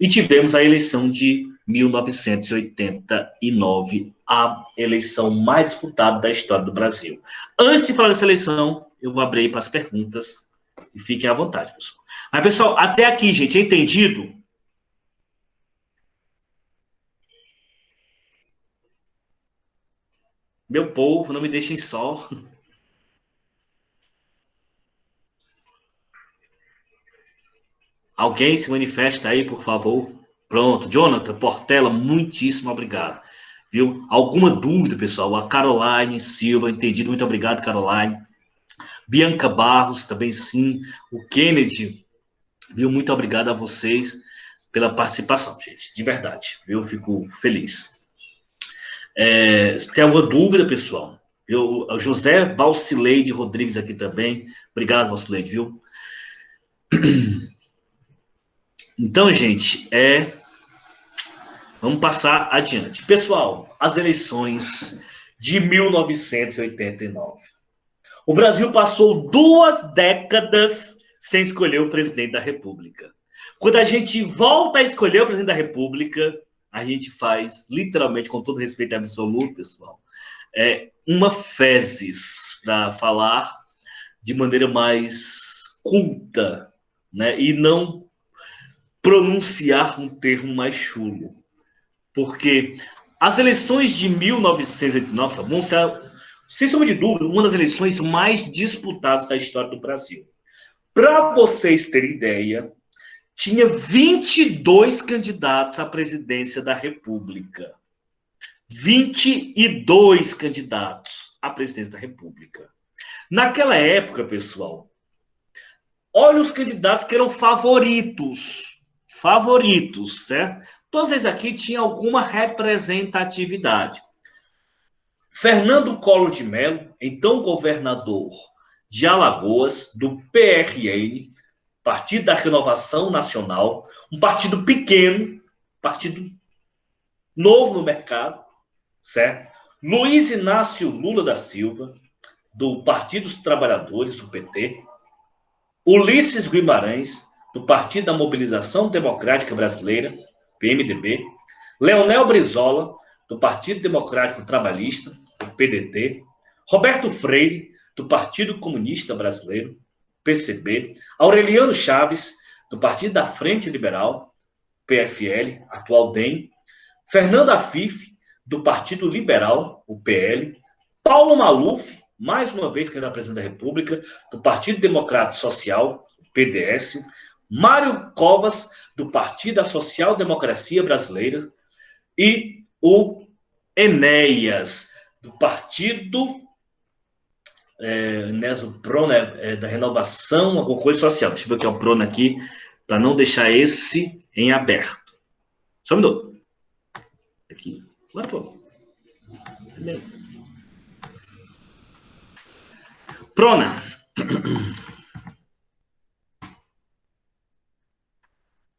E tivemos a eleição de 1989, a eleição mais disputada da história do Brasil. Antes de falar dessa eleição, eu vou abrir para as perguntas e fiquem à vontade, pessoal. Mas, pessoal, até aqui, gente, é entendido? Meu povo, não me deixem só. Alguém se manifesta aí, por favor. Pronto, Jonathan Portela, muitíssimo obrigado. Viu? Alguma dúvida, pessoal? A Caroline Silva, entendido. Muito obrigado, Caroline. Bianca Barros, também sim. O Kennedy, viu? Muito obrigado a vocês pela participação, gente. De verdade, eu fico feliz. Tem alguma dúvida, pessoal? O José Valcileide Rodrigues aqui também. Obrigado, Valcileide, viu? Então, gente, vamos passar adiante. Pessoal, as eleições de 1989. O Brasil passou 2 décadas sem escolher o presidente da República. Quando a gente volta a escolher o presidente da República, a gente faz, literalmente, com todo respeito absoluto, pessoal, uma fezes, para falar de maneira mais culta, né? E não pronunciar um termo mais chulo. Porque as eleições de 1989 vão ser, sem sombra de dúvida, uma das eleições mais disputadas da história do Brasil. Para vocês terem ideia, tinha 22 candidatos à presidência da República. 22 candidatos à presidência da República. Naquela época, pessoal, olha os candidatos que eram favoritos. favoritos, certo? Todos eles aqui tinham alguma representatividade. Fernando Collor de Mello, então governador de Alagoas, do PRN, Partido da Renovação Nacional, um partido pequeno, partido novo no mercado, certo? Luiz Inácio Lula da Silva, do Partido dos Trabalhadores, o PT. Ulisses Guimarães, do Partido da Mobilização Democrática Brasileira, PMDB. Leonel Brizola, do Partido Democrático Trabalhista, o PDT. Roberto Freire, do Partido Comunista Brasileiro, PCB. Aureliano Chaves, do Partido da Frente Liberal, PFL, atual DEM. Fernando Afif, do Partido Liberal, o PL. Paulo Maluf, mais uma vez candidato a presidente da República, do Partido Democrático Social, PDS. Mário Covas, do Partido da Social Democracia Brasileira. E o Enéas, do Partido o Prona, da Renovação, alguma coisa social. Deixa eu ver o que é o Prona aqui, para não deixar esse em aberto. Só um minuto. Aqui. Vai, pô. Prona.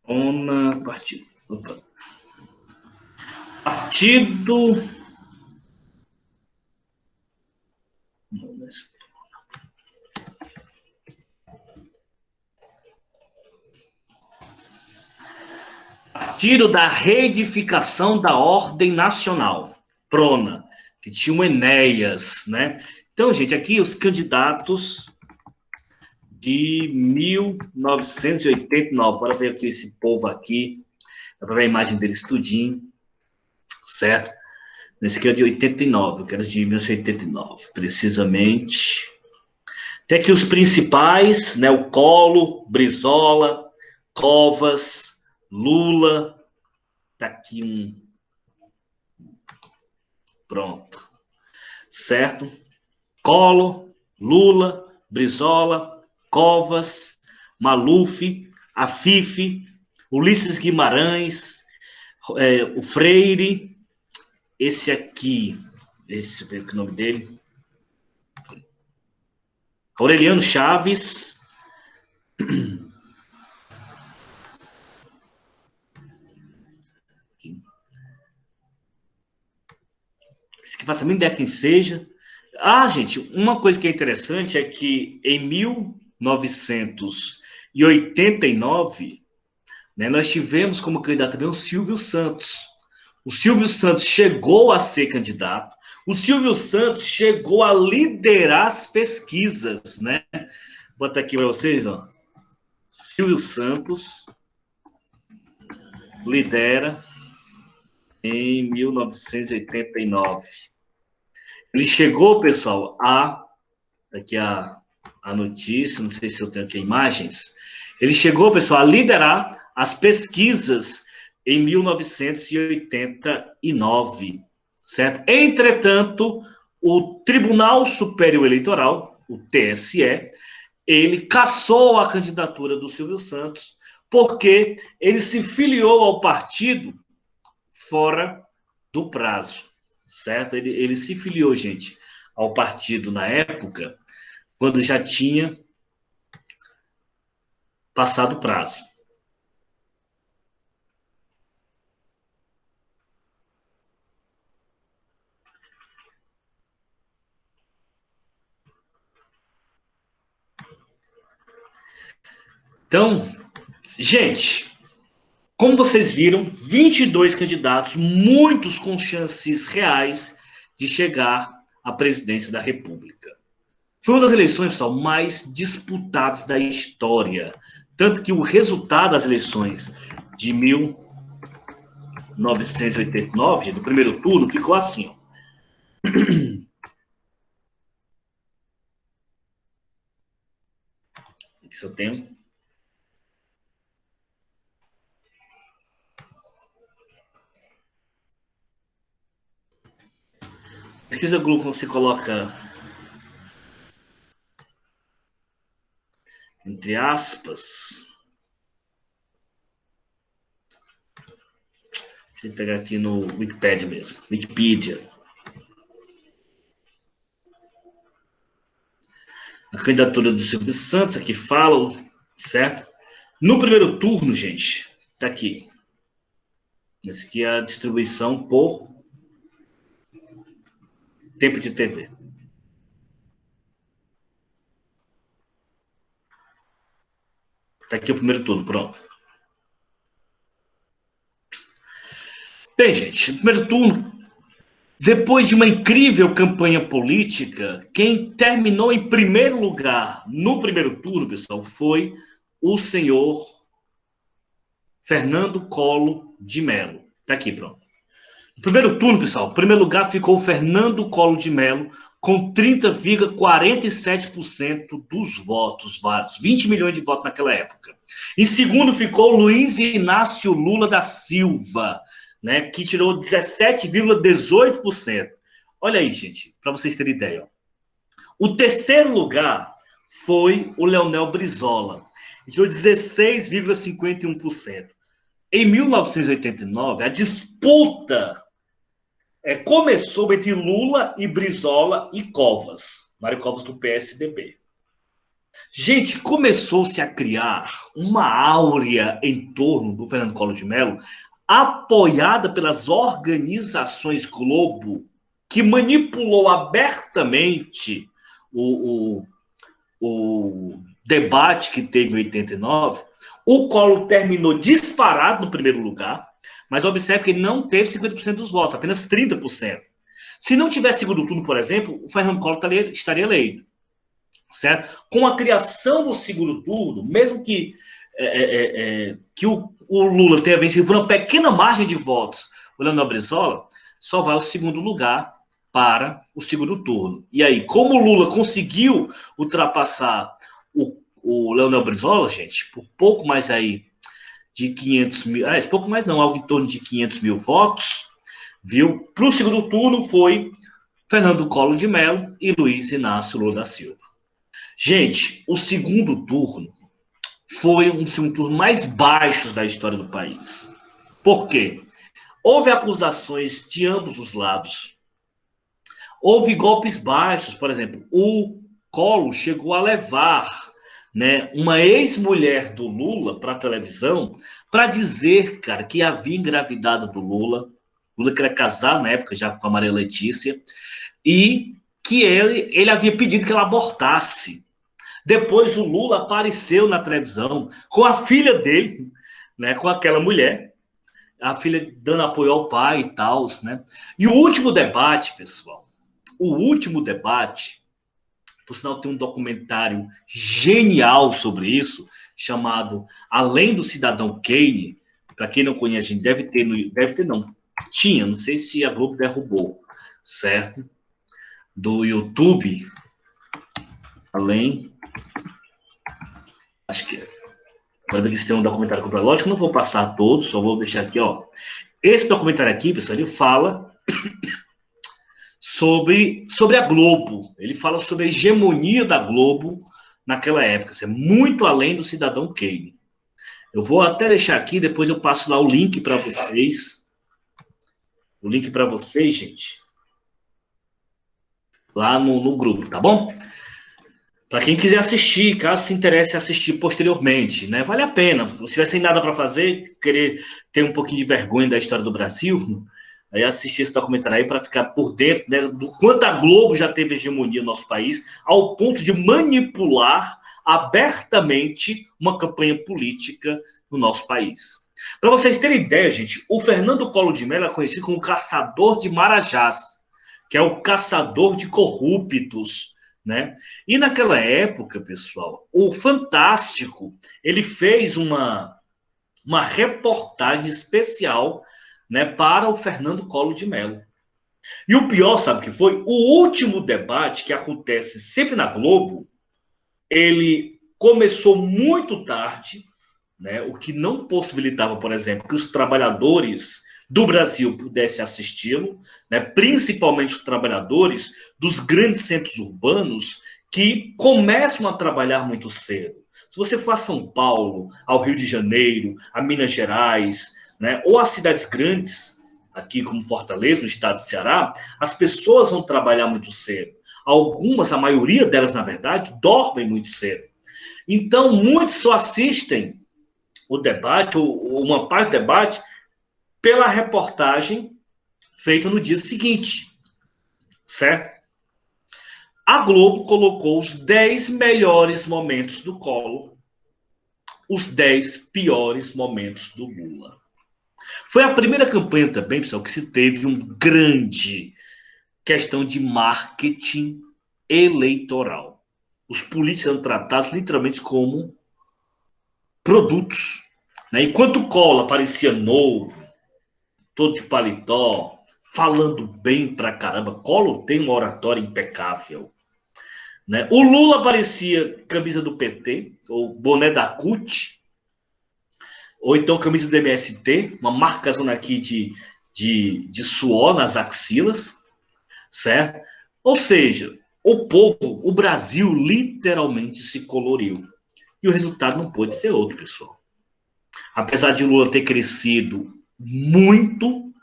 Prona, partido. Opa. Partido. Partido da Reedificação da Ordem Nacional, Prona, que tinha o Enéas, né? Então, gente, aqui os candidatos de 1989, para ver aqui esse povo aqui, dá para ver a imagem deles tudinho, certo? Esse aqui é de 89, eu quero de 1989, precisamente. Tem aqui os principais, né? O Collor, Brizola, Covas, Lula, tá aqui um. Pronto. Certo? Collor, Lula, Brizola, Covas, Maluf, Afif, Ulisses Guimarães, o Freire, esse aqui, deixa eu ver o nome dele, Aureliano Chaves, esse que faça a mínima ideia quem seja. Ah, gente, uma coisa que é interessante é que em 1989, né, nós tivemos como candidato também o Silvio Santos. O Silvio Santos chegou a ser candidato. O Silvio Santos chegou a liderar as pesquisas, né? Vou botar aqui para vocês, ó. Silvio Santos lidera em 1989. Ele chegou, pessoal, aqui a notícia, não sei se eu tenho aqui imagens. Ele chegou, pessoal, a liderar as pesquisas em 1989, certo? Entretanto, o Tribunal Superior Eleitoral, o TSE, ele cassou a candidatura do Silvio Santos porque ele se filiou ao partido fora do prazo, certo? Ele se filiou, gente, ao partido na época, quando já tinha passado o prazo. Então, gente, como vocês viram, 22 candidatos, muitos com chances reais de chegar à presidência da República. Foi uma das eleições, pessoal, mais disputadas da história. Tanto que o resultado das eleições de 1989, do primeiro turno, ficou assim, ó. Aqui se eu tenho. Pesquisa Google, você coloca entre aspas Deixa eu pegar aqui no Wikipedia mesmo. Wikipedia. A candidatura do Silvio Santos, aqui fala, certo? No primeiro turno, gente, tá aqui. Essa aqui é a distribuição por tempo de TV. Tá aqui o primeiro turno, pronto. Bem, gente, primeiro turno, depois de uma incrível campanha política, quem terminou em primeiro lugar no primeiro turno, pessoal, foi o senhor Fernando Collor de Mello. Tá aqui, pronto. No primeiro turno, pessoal, em primeiro lugar ficou o Fernando Collor de Mello, com 30,47% dos votos válidos. 20 milhões de votos naquela época. Em segundo ficou Luiz Inácio Lula da Silva, né, que tirou 17,18%. Olha aí, gente, para vocês terem ideia. Ó. O terceiro lugar foi o Leonel Brizola, que tirou 16,51%. Em 1989, a disputa começou entre Lula e Brizola e Covas, Mário Covas do PSDB. Gente, começou-se a criar uma áurea em torno do Fernando Collor de Mello, apoiada pelas organizações Globo, que manipulou abertamente o debate que teve em 89. O Collor terminou disparado no primeiro lugar, mas observe que ele não teve 50% dos votos, apenas 30%. Se não tivesse segundo turno, por exemplo, o Fernando Collor estaria eleito. Certo? Com a criação do segundo turno, mesmo que o Lula tenha vencido por uma pequena margem de votos, o Leonel Brizola só vai ao segundo lugar para o segundo turno. E aí, como o Lula conseguiu ultrapassar o Leonel Brizola, gente, por pouco mais aí de 500 mil, pouco mais não, algo em torno de 500 mil votos, viu? Para o segundo turno foi Fernando Collor de Mello e Luiz Inácio Lula da Silva. Gente, o segundo turno foi um dos segundo turnos mais baixos da história do país. Por quê? Houve acusações de ambos os lados. Houve golpes baixos, por exemplo, o Collor chegou a levar, né, uma ex-mulher do Lula para a televisão para dizer, cara, que havia engravidado do Lula. Lula que era casado na época já com a Maria Letícia, e que ele havia pedido que ela abortasse. Depois o Lula apareceu na televisão com a filha dele, né, com aquela mulher, a filha dando apoio ao pai e tal, né? E o último debate, pessoal, por sinal tem um documentário genial sobre isso, chamado Além do Cidadão Kane. Para quem não conhece, a gente deve ter não, tinha, não sei se a Globo derrubou, certo? Do YouTube, acho que agora eles têm um documentário completo. Lógico que não vou passar todos, só vou deixar aqui, ó. Esse documentário aqui, pessoal, ele fala sobre a Globo. Ele fala sobre a hegemonia da Globo naquela época. Isso é muito além do Cidadão Kane. Eu vou até deixar aqui, depois eu passo lá o link para vocês. O link para vocês, gente. Lá no grupo, tá bom? Para quem quiser assistir, caso se interesse em assistir posteriormente, né? Vale a pena. Se tiver sem nada para fazer, querer ter um pouquinho de vergonha da história do Brasil, aí assistir esse documentário aí para ficar por dentro, né, do quanto a Globo já teve hegemonia no nosso país, ao ponto de manipular abertamente uma campanha política no nosso país. Para vocês terem ideia, gente, o Fernando Collor de Mello é conhecido como caçador de marajás, que é o caçador de corruptos, né? E naquela época, pessoal, o Fantástico, ele fez uma reportagem especial, né, para o Fernando Collor de Mello. E o pior, sabe o que foi? O último debate que acontece sempre na Globo, ele começou muito tarde, né, o que não possibilitava, por exemplo, que os trabalhadores do Brasil pudessem assisti-lo, né, principalmente os trabalhadores dos grandes centros urbanos que começam a trabalhar muito cedo. Se você for a São Paulo, ao Rio de Janeiro, a Minas Gerais, né, ou as cidades grandes, aqui como Fortaleza, no estado do Ceará, as pessoas vão trabalhar muito cedo. Algumas, a maioria delas, na verdade, dormem muito cedo. Então, muitos só assistem o debate, ou uma parte do debate, pela reportagem feita no dia seguinte, certo? A Globo colocou os 10 melhores momentos do Collor, os 10 piores momentos do Lula. Foi a primeira campanha também, pessoal, que se teve uma grande questão de marketing eleitoral. Os políticos eram tratados literalmente como produtos, né? Enquanto o Collor parecia novo, todo de paletó, falando bem pra caramba, Collor tem uma oratória impecável, né? O Lula parecia camisa do PT, ou boné da CUT, ou então camisa do MST, uma marcação aqui de suor nas axilas, certo? Ou seja, o povo, o Brasil literalmente se coloriu. E o resultado não pode ser outro, pessoal. Apesar de Lula ter crescido muito,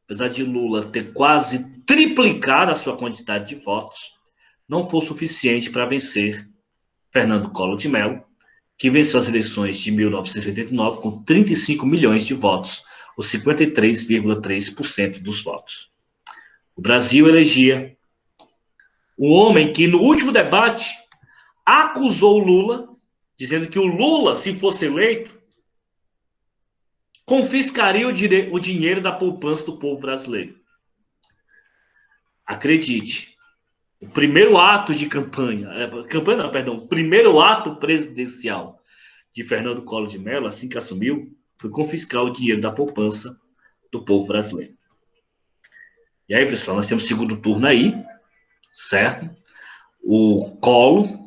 apesar de Lula ter quase triplicado a sua quantidade de votos, não foi suficiente para vencer Fernando Collor de Mello, que venceu as eleições de 1989 com 35 milhões de votos, os 53,3% dos votos. O Brasil elegia o homem que, no último debate, acusou o Lula, dizendo que o Lula, se fosse eleito, confiscaria o dinheiro da poupança do povo brasileiro. Acredite, o primeiro ato de o primeiro ato presidencial de Fernando Collor de Mello, assim que assumiu, foi confiscar o dinheiro da poupança do povo brasileiro. E aí, pessoal, nós temos o segundo turno aí, certo? O Collor,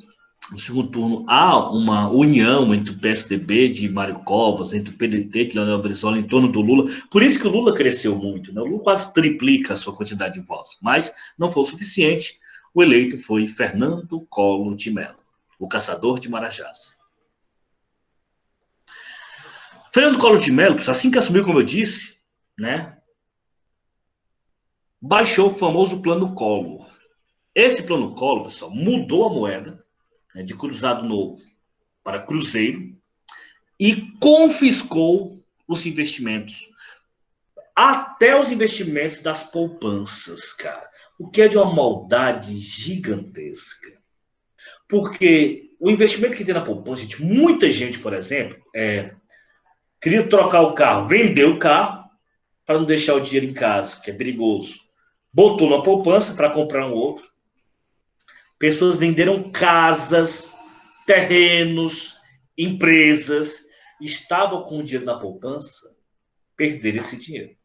no segundo turno, há uma união entre o PSDB de Mário Covas, entre o PDT, que é Leonel Brizola, em torno do Lula. Por isso que o Lula cresceu muito, né? O Lula quase triplica a sua quantidade de votos, mas não foi o suficiente. O eleito foi Fernando Collor de Mello, o caçador de Marajás. Fernando Collor de Mello, assim que assumiu, como eu disse, né, baixou o famoso Plano Collor. Esse Plano Collor, pessoal, mudou a moeda, né, de cruzado novo para cruzeiro e confiscou os investimentos. Até os investimentos das poupanças, cara. O que é de uma maldade gigantesca. Porque o investimento que tem na poupança, gente, muita gente, por exemplo, queria trocar o carro, vendeu o carro para não deixar o dinheiro em casa, que é perigoso. Botou na poupança para comprar um outro. Pessoas venderam casas, terrenos, empresas, estavam com o dinheiro na poupança, perderam esse dinheiro.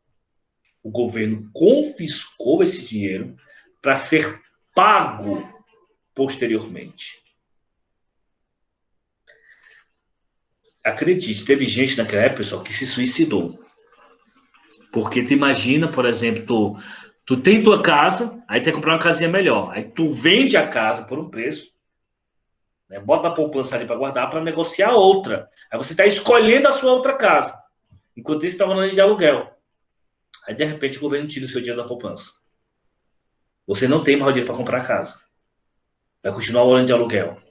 O governo confiscou esse dinheiro para ser pago posteriormente. Acredite, teve gente naquela época, pessoal, que se suicidou. Porque tu imagina, por exemplo, tu tem tua casa, aí tu quer comprar uma casinha melhor. Aí tu vende a casa por um preço, né, bota a poupança ali para guardar, para negociar outra. Aí você está escolhendo a sua outra casa. Enquanto isso, está morando de aluguel. Aí, de repente, o governo tira o seu dinheiro da poupança. Você não tem mais dinheiro para comprar a casa. Vai continuar morando de aluguel.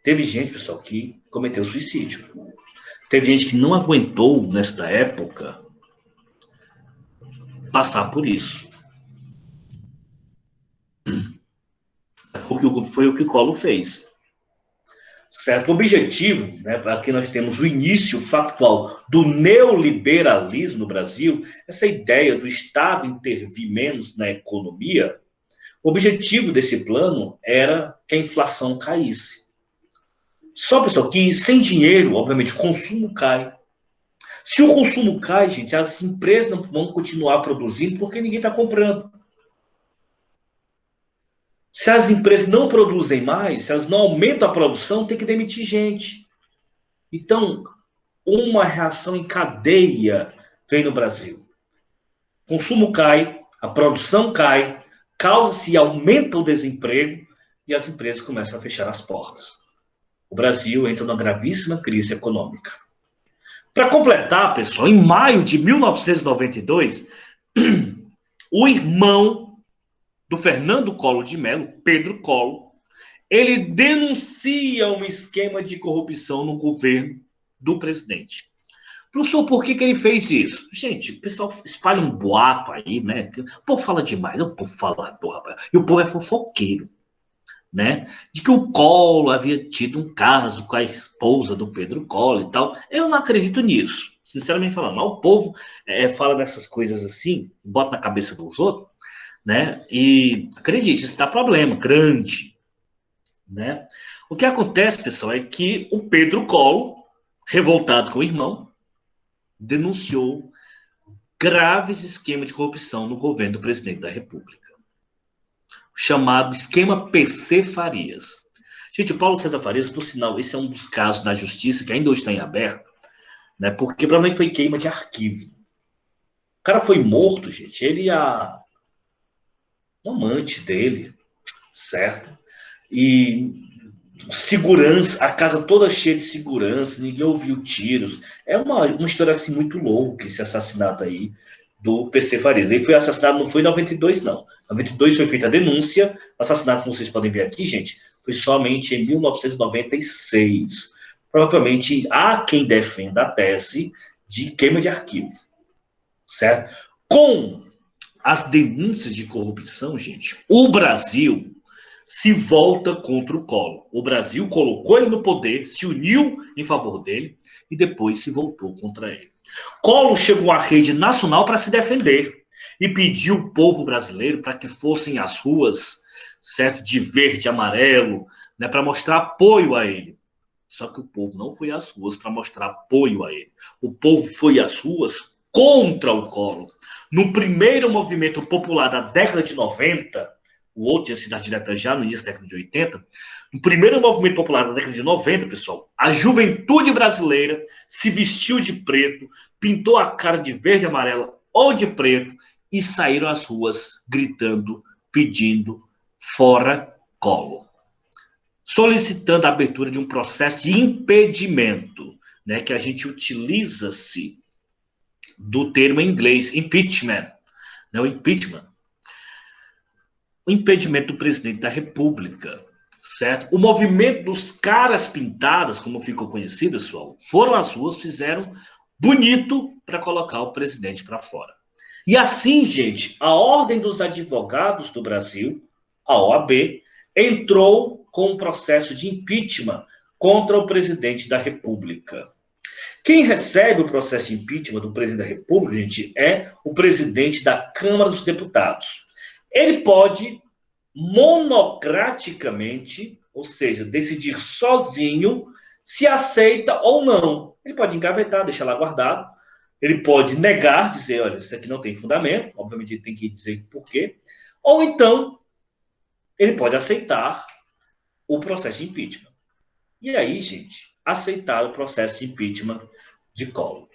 Teve gente, pessoal, que cometeu suicídio. Teve gente que não aguentou, nesta época, passar por isso. Foi o que o Collor fez. Certo? O objetivo, né, aqui nós temos o início factual do neoliberalismo no Brasil, essa ideia do Estado intervir menos na economia. O objetivo desse plano era que a inflação caísse. Só, pessoal, que sem dinheiro, obviamente, o consumo cai. Se o consumo cai, gente, as empresas não vão continuar produzindo porque ninguém está comprando. Se as empresas não produzem mais, se elas não aumentam a produção, tem que demitir gente. Então, uma reação em cadeia vem no Brasil. O consumo cai, a produção cai, causa-se aumenta o desemprego e as empresas começam a fechar as portas. O Brasil entra numa gravíssima crise econômica. Para completar, pessoal, em maio de 1992, o irmão do Fernando Collor de Mello, Pedro Collor, ele denuncia um esquema de corrupção no governo do presidente. Professor, por que ele fez isso? Gente, o pessoal espalha um boato aí, né? O povo fala demais, o povo fala, rapaz. E o povo é fofoqueiro, né? De que o Collor havia tido um caso com a esposa do Pedro Collor e tal. Eu não acredito nisso, sinceramente falando. Mas o povo fala dessas coisas assim, bota na cabeça dos outros, né? E acredite, isso dá problema grande, né? O que acontece, pessoal, é que o Pedro Collor, revoltado com o irmão, denunciou graves esquemas de corrupção no governo do presidente da República. Chamado esquema PC Farias. Gente, o Paulo César Farias, por sinal, esse é um dos casos da justiça que ainda hoje está em aberto, né? Porque provavelmente foi queima de arquivo. O cara foi morto, gente. Ele e a amante dele, certo? E segurança, a casa toda cheia de segurança, ninguém ouviu tiros. É uma história assim muito louca esse assassinato aí do PC Farias. Ele foi assassinado, não foi em 92, não. Em 92 foi feita a denúncia. O assassinato, como vocês podem ver aqui, gente, foi somente em 1996. Provavelmente há quem defenda a tese de queima de arquivo, certo? Com as denúncias de corrupção, gente, o Brasil se volta contra o Collor. O Brasil colocou ele no poder, se uniu em favor dele e depois se voltou contra ele. Collor chegou à rede nacional para se defender e pediu ao povo brasileiro para que fossem às ruas, certo, de verde e amarelo, né, para mostrar apoio a ele. Só que o povo não foi às ruas para mostrar apoio a ele. O povo foi às ruas contra o Collor. No primeiro movimento popular da década de 90, o outro tinha sido a direta já no início da década de 80, no primeiro movimento popular da década de 90, pessoal, a juventude brasileira se vestiu de preto, pintou a cara de verde e amarela ou de preto e saíram às ruas gritando, pedindo fora Collor, solicitando a abertura de um processo de impedimento, né, que a gente utiliza-se do termo em inglês, impeachment, né, o impeachment. O impedimento do presidente da República, certo? O movimento dos caras pintadas, como ficou conhecido, pessoal, foram às ruas, fizeram bonito para colocar o presidente para fora. E assim, gente, a Ordem dos Advogados do Brasil, a OAB, entrou com um processo de impeachment contra o presidente da República. Quem recebe o processo de impeachment do presidente da República, gente, é o presidente da Câmara dos Deputados. Ele pode monocraticamente, ou seja, decidir sozinho se aceita ou não. Ele pode engavetar, deixar lá guardado. Ele pode negar, dizer, olha, isso aqui não tem fundamento. Obviamente ele tem que dizer por quê. Ou então, ele pode aceitar o processo de impeachment. E aí, gente, aceitar o processo de impeachment de Collor.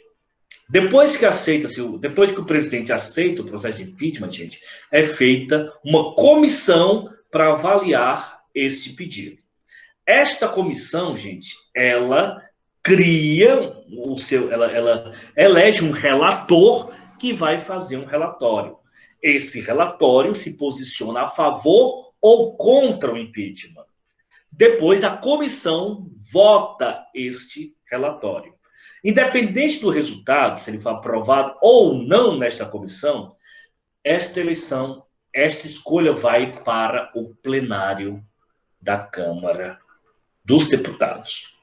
Depois que o presidente aceita o processo de impeachment, gente, é feita uma comissão para avaliar esse pedido. Esta comissão, gente, ela cria ela elege um relator que vai fazer um relatório. Esse relatório se posiciona a favor ou contra o impeachment. Depois a comissão vota este relatório. Independente do resultado, se ele for aprovado ou não nesta comissão, esta escolha vai para o plenário da Câmara dos Deputados.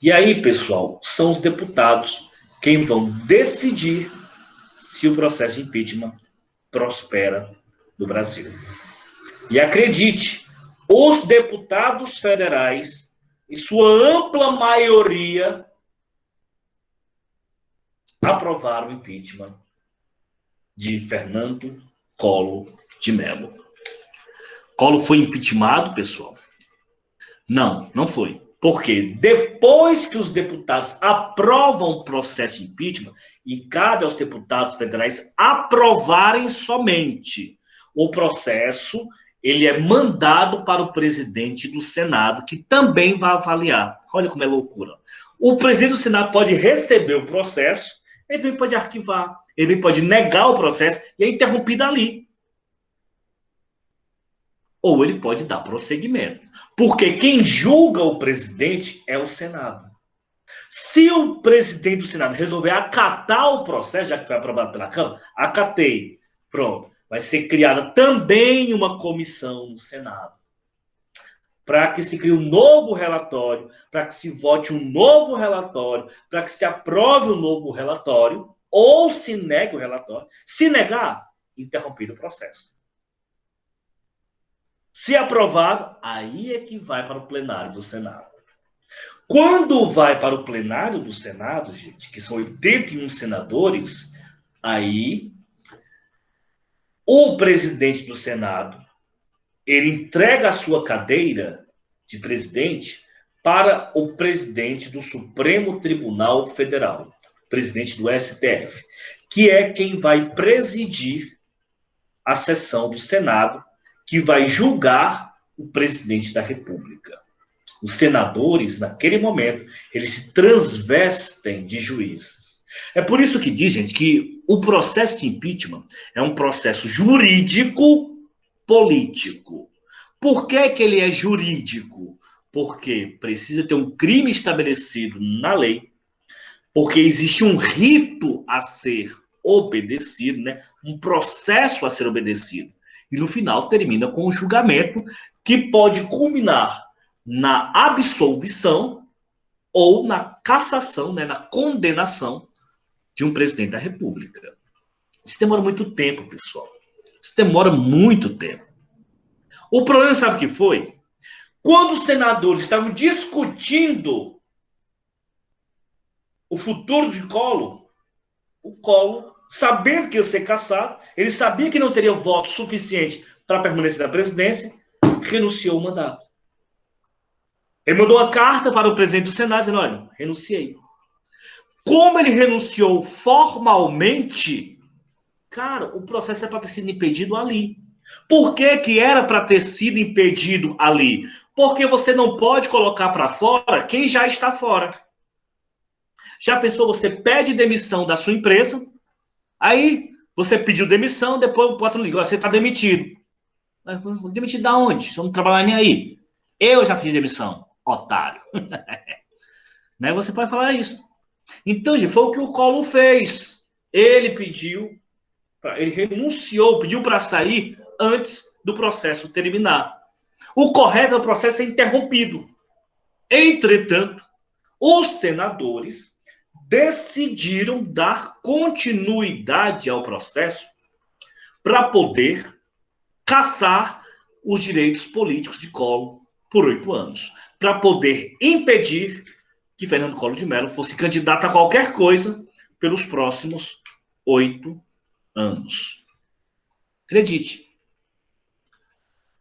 E aí, pessoal, são os deputados quem vão decidir se o processo de impeachment prospera no Brasil. E acredite, os deputados federais, em sua ampla maioria, aprovaram o impeachment de Fernando Collor de Mello. Collor foi impeachmentado, pessoal? Não, não foi. Porque depois que os deputados aprovam o processo de impeachment, e cabe aos deputados federais aprovarem somente o processo ele é mandado para o presidente do Senado, que também vai avaliar. Olha como é loucura. O presidente do Senado pode receber o processo, ele também pode arquivar, ele pode negar o processo e é interrompido ali. Ou ele pode dar prosseguimento. Porque quem julga o presidente é o Senado. Se o presidente do Senado resolver acatar o processo, já que foi aprovado pela Câmara, acatei, pronto. Vai ser criada também uma comissão no Senado para que se crie um novo relatório, para que se vote um novo relatório, para que se aprove um novo relatório, ou se negue o relatório. Se negar, interrompido o processo. Se aprovado, aí é que vai para o plenário do Senado. Quando vai para o plenário do Senado, gente, que são 81 senadores, aí o presidente do Senado, ele entrega a sua cadeira de presidente para o presidente do Supremo Tribunal Federal, presidente do STF, que é quem vai presidir a sessão do Senado, que vai julgar o presidente da República. Os senadores, naquele momento, eles se transvestem de juízes. É por isso que diz, gente, que o processo de impeachment é um processo jurídico político. Por que que ele é jurídico? Porque precisa ter um crime estabelecido na lei, porque existe um rito a ser obedecido, né? Um processo a ser obedecido. E no final termina com um julgamento que pode culminar na absolvição ou na cassação, né? Na condenação de um presidente da República. Isso demora muito tempo, pessoal. Isso demora muito tempo. O problema, sabe o que foi? Quando os senadores estavam discutindo o futuro de Collor, o Collor, sabendo que ia ser cassado, ele sabia que não teria voto suficiente para permanecer na presidência, renunciou ao mandato. Ele mandou uma carta para o presidente do Senado dizendo, olha, renunciei. Como ele renunciou formalmente, cara, o processo é para ter sido impedido ali. Por que que era para ter sido impedido ali? Porque você não pode colocar para fora quem já está fora. Já pensou, você pede demissão da sua empresa, aí você pediu demissão, depois o patrão liga, você está demitido. Demitido da onde? Você não trabalha nem aí. Eu já pedi demissão, otário. Né? Você pode falar isso. Então, foi o que o Collor fez. Ele pediu, ele renunciou, pediu para sair antes do processo terminar. O correto é o processo ser interrompido. Entretanto, os senadores decidiram dar continuidade ao processo para poder cassar os direitos políticos de Collor por 8 anos, para poder impedir que Fernando Collor de Mello fosse candidato a qualquer coisa pelos próximos 8 anos. Acredite.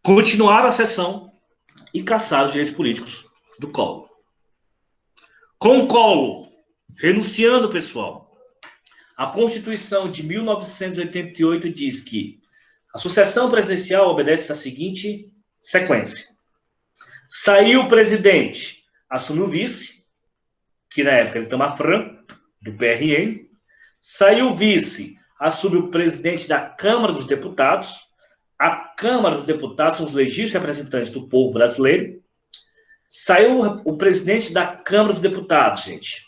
Continuaram a sessão e cassaram os direitos políticos do Collor. Com o Collor renunciando, pessoal, a Constituição de 1988 diz que a sucessão presidencial obedece à seguinte sequência. Saiu o presidente, assumiu o vice, que na época era Itamar Franco, do PRN. Saiu o vice, assume o presidente da Câmara dos Deputados. A Câmara dos Deputados são os legítimos representantes do povo brasileiro. Saiu o presidente da Câmara dos Deputados, gente.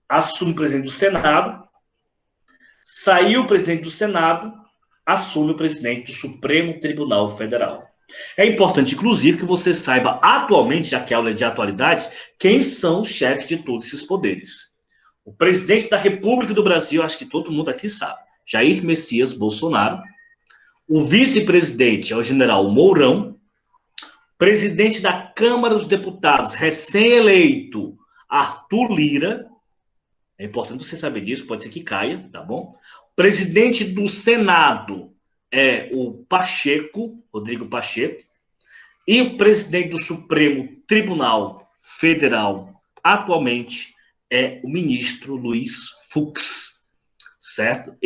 Assume o presidente do Senado. Saiu o presidente do Senado, assume o presidente do Supremo Tribunal Federal. É importante, inclusive, que você saiba atualmente, já que é aula de atualidades, quem são os chefes de todos esses poderes. O presidente da República do Brasil, acho que todo mundo aqui sabe, Jair Messias Bolsonaro. O vice-presidente é o general Mourão. Presidente da Câmara dos Deputados, recém-eleito, Arthur Lira. É importante você saber disso, pode ser que caia, tá bom? Presidente do Senado é o Pacheco, Rodrigo Pacheco. E o presidente do Supremo Tribunal Federal, atualmente, é o ministro Luiz Fux. Certo?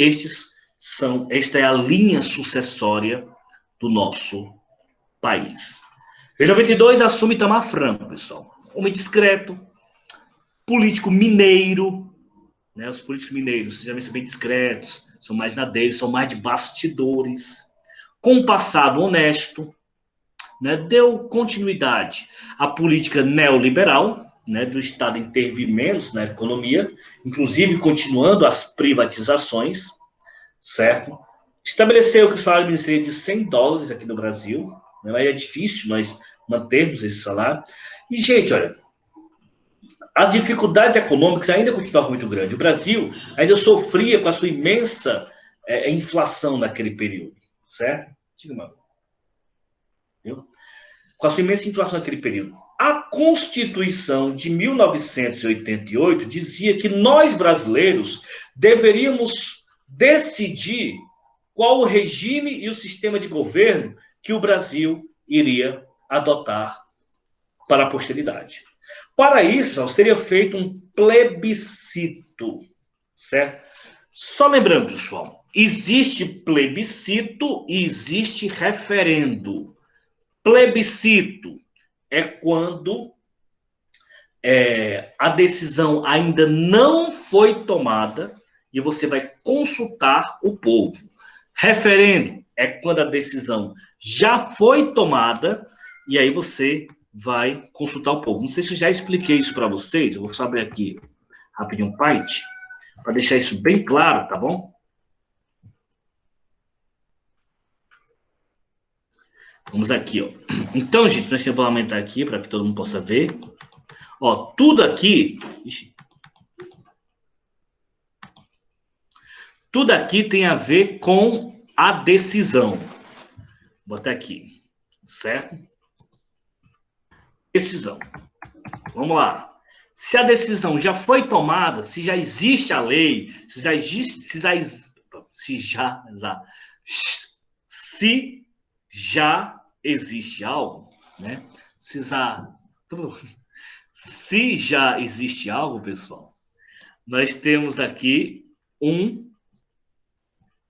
Esta é a linha sucessória do nosso país. Em 92 assume Itamar Franco, pessoal. Homem discreto, político mineiro, né? Os políticos mineiros geralmente são bem discretos, são mais na deles, são mais de bastidores, com um passado honesto, né? Deu continuidade à política neoliberal, né? Do Estado intervir menos na economia, inclusive continuando as privatizações, certo? Estabeleceu que o salário mínimo seria de $100 aqui no Brasil, né? Mas é difícil nós mantermos esse salário. E, gente, olha, as dificuldades econômicas ainda continuavam muito grandes. O Brasil ainda sofria com a sua imensa inflação naquele período, certo? Diga, mano. Viu? Com a sua imensa inflação naquele período. A Constituição de 1988 dizia que nós, brasileiros, deveríamos decidir qual o regime e o sistema de governo que o Brasil iria adotar para a posteridade. Para isso, pessoal, seria feito um plebiscito, certo? Só lembrando, pessoal, existe plebiscito e existe referendo. Plebiscito é quando a decisão ainda não foi tomada e você vai consultar o povo. Referendo é quando a decisão já foi tomada e aí você vai consultar o povo. Não sei se eu já expliquei isso para vocês, eu vou só abrir aqui rapidinho um Paint, para deixar isso bem claro, tá bom? Vamos aqui, ó. Então, gente, nós vamos aumentar aqui para que todo mundo possa ver. Ó, tudo aqui... Tudo aqui tem a ver com a decisão. Vou botar aqui, certo? Decisão. Vamos lá. Se a decisão já foi tomada, se já existe a lei, se já existe algo, né? Se já existe algo, pessoal, nós temos aqui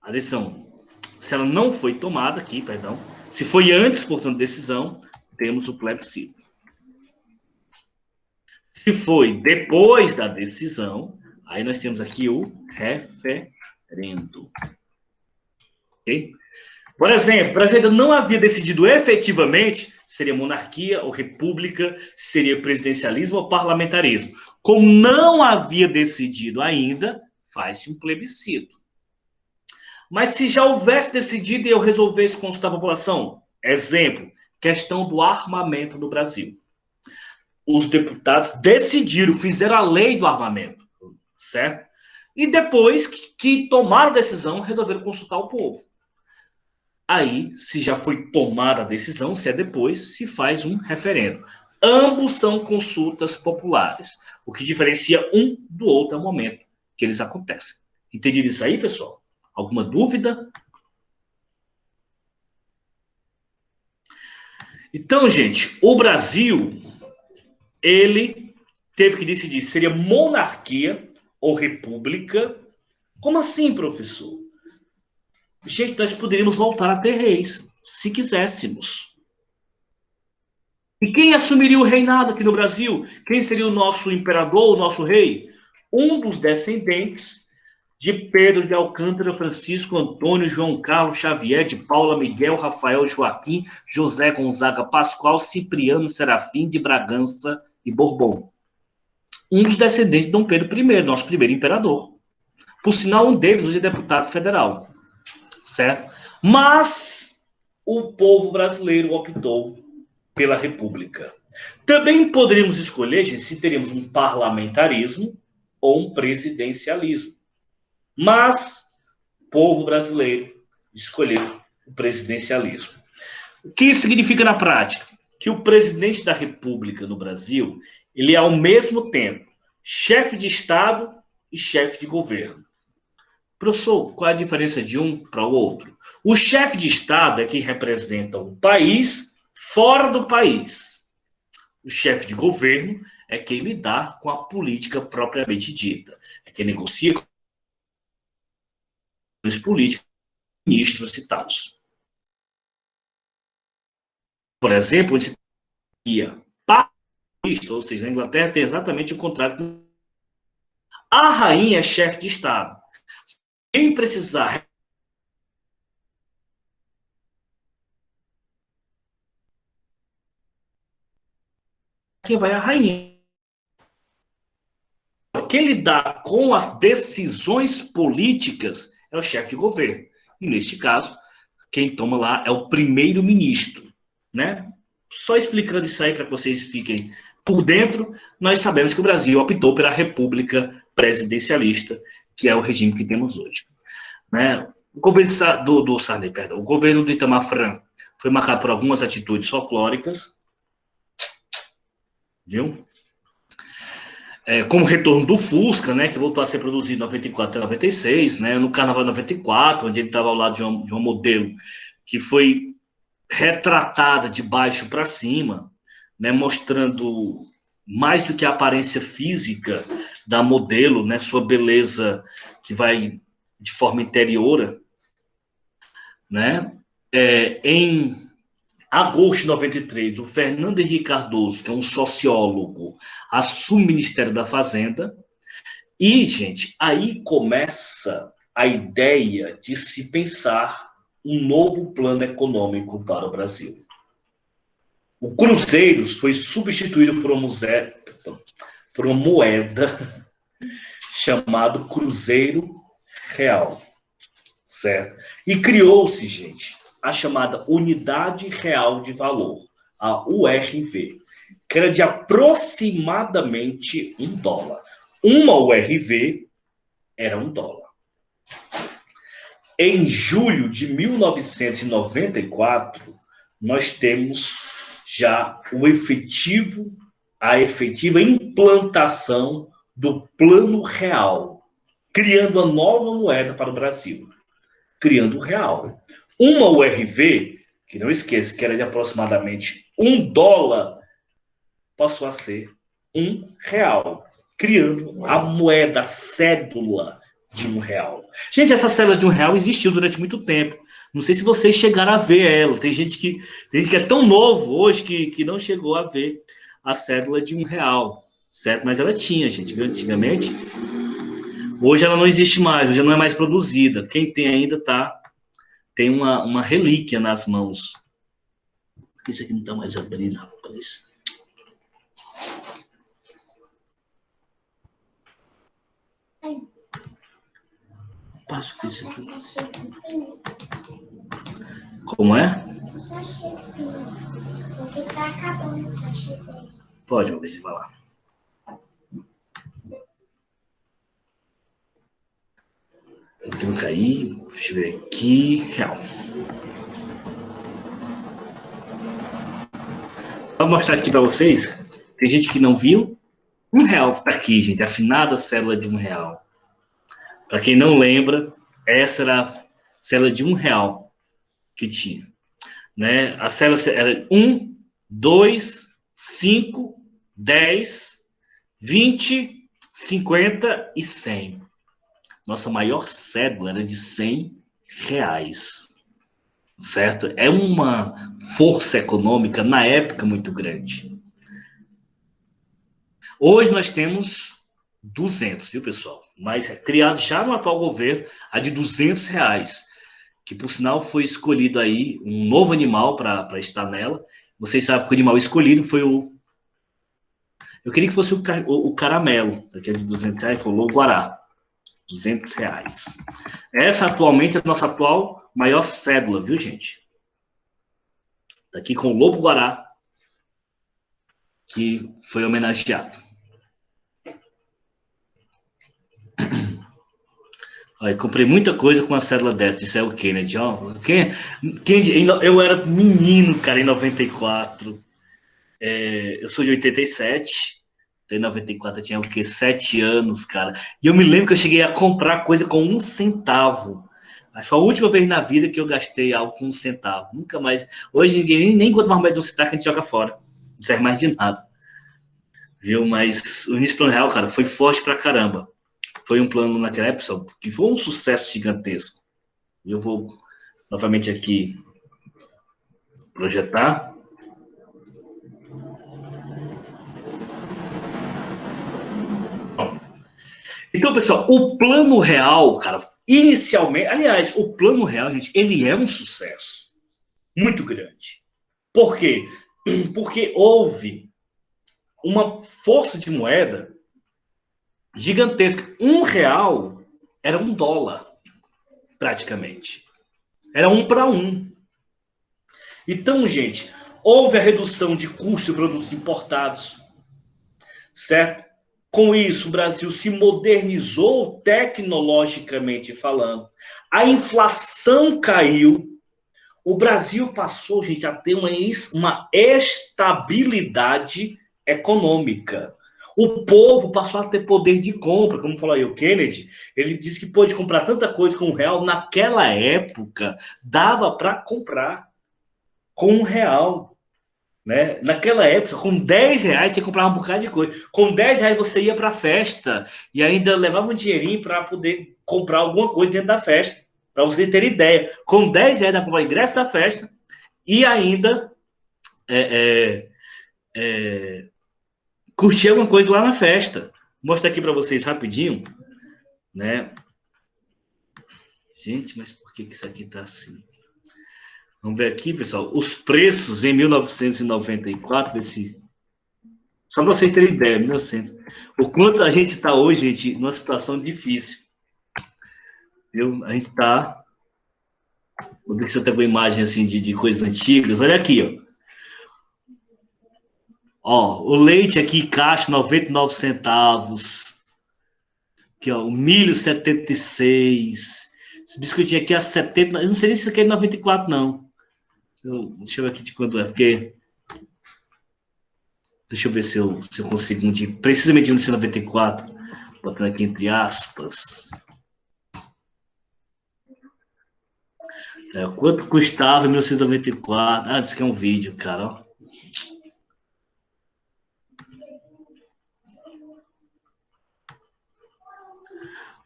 a decisão. Se ela não foi tomada aqui, perdão, se foi antes, portanto, decisão, temos o plebiscito. Se foi depois da decisão, aí nós temos aqui o referendo. Ok? Por exemplo, o Brasil ainda não havia decidido efetivamente se seria monarquia ou república, se seria presidencialismo ou parlamentarismo. Como não havia decidido ainda, faz-se um plebiscito. Mas se já houvesse decidido e eu resolvesse consultar a população, exemplo, questão do armamento no Brasil. Os deputados decidiram, fizeram a lei do armamento, certo? E depois que tomaram a decisão, resolveram consultar o povo. Aí, se já foi tomada a decisão, se é depois, se faz um referendo. Ambos são consultas populares. O que diferencia um do outro é o momento que eles acontecem. Entendido isso aí, pessoal? Alguma dúvida? Então, gente, o Brasil, ele teve que decidir se seria monarquia ou república. Como assim, professor? Gente, nós poderíamos voltar a ter reis, se quiséssemos. E quem assumiria o reinado aqui no Brasil? Quem seria o nosso imperador, o nosso rei? Um dos descendentes de Pedro de Alcântara, Francisco Antônio, João Carlos Xavier, de Paula, Miguel, Rafael, Joaquim, José Gonzaga, Pascoal, Cipriano, Serafim de Bragança e Bourbon. Um dos descendentes de Dom Pedro I, nosso primeiro imperador. Por sinal, um deles hoje é deputado federal. Certo? Mas o povo brasileiro optou pela república. Também poderíamos escolher, gente, se teríamos um parlamentarismo ou um presidencialismo. Mas o povo brasileiro escolheu o presidencialismo. O que isso significa na prática? Que o presidente da República no Brasil, ele é ao mesmo tempo chefe de Estado e chefe de governo. Professor, qual é a diferença de um para o outro? O chefe de Estado é quem representa o país fora do país. O chefe de governo é quem lidar com a política propriamente dita. É quem negocia com os políticos, ministros citados. por exemplo, onde se ia ou seja, na Inglaterra tem exatamente o contrário. A rainha é chefe de Estado. Quem precisar quem vai é a rainha. Quem lidar com as decisões políticas é o chefe de governo. E, neste caso, quem toma lá é o primeiro-ministro, né? Só explicando isso aí para que vocês fiquem por dentro, nós sabemos que o Brasil optou pela república presidencialista, que é o regime que temos hoje. Né? O governo do Sarney, perdão, o governo do Itamar Franco foi marcado por algumas atitudes folclóricas, viu? Como o retorno do Fusca, né, que voltou a ser produzido em 94 até 96, né, no Carnaval de 94, onde ele estava ao lado de uma modelo que foi retratada de baixo para cima, né, mostrando mais do que a aparência física da modelo, né, sua beleza que vai de forma interiora, né, em agosto de 93, o Fernando Henrique Cardoso, que é um sociólogo, assume o Ministério da Fazenda. E, gente, aí começa a ideia de se pensar um novo plano econômico para o Brasil. O Cruzeiros foi substituído por uma moeda chamada Cruzeiro Real, certo? E criou-se, gente, a chamada Unidade Real de Valor, a URV, que era de aproximadamente $1. Uma URV era $1. Em julho de 1994, nós temos já a efetiva implantação do Plano Real, criando a nova moeda para o Brasil, criando o real. Uma URV, que não esqueça que era de aproximadamente $1, passou a ser R$1, criando a moeda, a cédula de R$1. Gente, essa cédula de R$1 existiu durante muito tempo. Não sei se vocês chegaram a ver ela. Tem gente que é tão novo hoje que não chegou a ver a cédula de R$1, certo? Mas ela tinha, gente, viu? Antigamente. Hoje ela não existe mais, hoje ela não é mais produzida. Quem tem ainda tem uma relíquia nas mãos. Por que isso aqui não está mais abrindo, rapaz? Passo por isso aqui. Como é? Porque tá acabando o sachê dele. Pode, meu beijo, vai lá. Eu tenho que cair. Deixa eu ver aqui. Real. Vou mostrar aqui para vocês. Tem gente que não viu. R$1 tá aqui, gente. Afinada cédula de R$1. Para quem não lembra, essa era a cédula de R$1 que tinha. Né? A cédula era 1, 2, 5, 10, 20, 50 e 100. Nossa maior cédula era de R$100, certo? É uma força econômica, na época, muito grande. Hoje nós temos 200, viu, pessoal? Mas é criado já no atual governo a de R$200, que, por sinal, foi escolhido aí um novo animal para estar nela. Vocês sabem que o animal escolhido foi o... Eu queria que fosse o caramelo, daquele de R$200, foi o lobo-guará. R$200. Essa atualmente é a nossa atual maior cédula, viu, gente? Daqui com o lobo-guará, que foi homenageado. Olha, comprei muita coisa com a cédula dessa, isso é o Kennedy, ó. Eu era menino, cara, em 94. Eu sou de 87. Em 94 eu tinha o quê? 7 anos, cara. E eu me lembro que eu cheguei a comprar coisa com R$1. Mas foi a última vez na vida que eu gastei algo com R$1. Nunca mais. Hoje ninguém nem quanto mais de R$1 que a gente joga fora. Não serve mais de nada. Viu? Mas o início do Plano Real, cara, foi forte pra caramba. Foi um plano naquela época que foi um sucesso gigantesco. Eu vou novamente aqui projetar. Então, pessoal, o Plano Real, cara, inicialmente... Aliás, o Plano Real, gente, ele é um sucesso muito grande. Por quê? Porque houve uma força de moeda gigantesca. R$ 1 era $1, praticamente. Era 1 para 1. Então, gente, houve a redução de custo de produtos importados, certo? Com isso, o Brasil se modernizou tecnologicamente falando. A inflação caiu. O Brasil passou, gente, a ter uma estabilidade econômica. O povo passou a ter poder de compra, como falou aí o Kennedy. Ele disse que pôde comprar tanta coisa com R$ 1. Naquela época, dava para comprar com R$ 1. Né? Naquela época, com R$ 10 você comprava um bocado de coisa. Com R$ 10 você ia para a festa e ainda levava um dinheirinho para poder comprar alguma coisa dentro da festa. Para vocês terem ideia. Com R$ 10 dá para comprar o ingresso da festa e ainda curtir alguma coisa lá na festa. Vou mostrar aqui para vocês rapidinho. Né? Gente, mas por que isso aqui está assim? Vamos ver aqui, pessoal, os preços em 1994, só para vocês terem ideia, 1900. O quanto a gente está hoje, gente, numa situação difícil. Viu? A gente está... Vou ver se eu tenho uma imagem assim de coisas antigas. Olha aqui, ó. Ó, o leite aqui, caixa, 99 centavos. Aqui, ó, o milho, 76. Esse biscoitinho aqui é 70. Eu não sei nem se isso aqui é 94, não. Deixa eu ver aqui de quanto é, porque... Deixa eu ver se eu consigo um dia. Precisamente de 1994. Botando aqui entre aspas. Quanto custava em 1994? Ah, isso aqui é um vídeo, cara. Ó.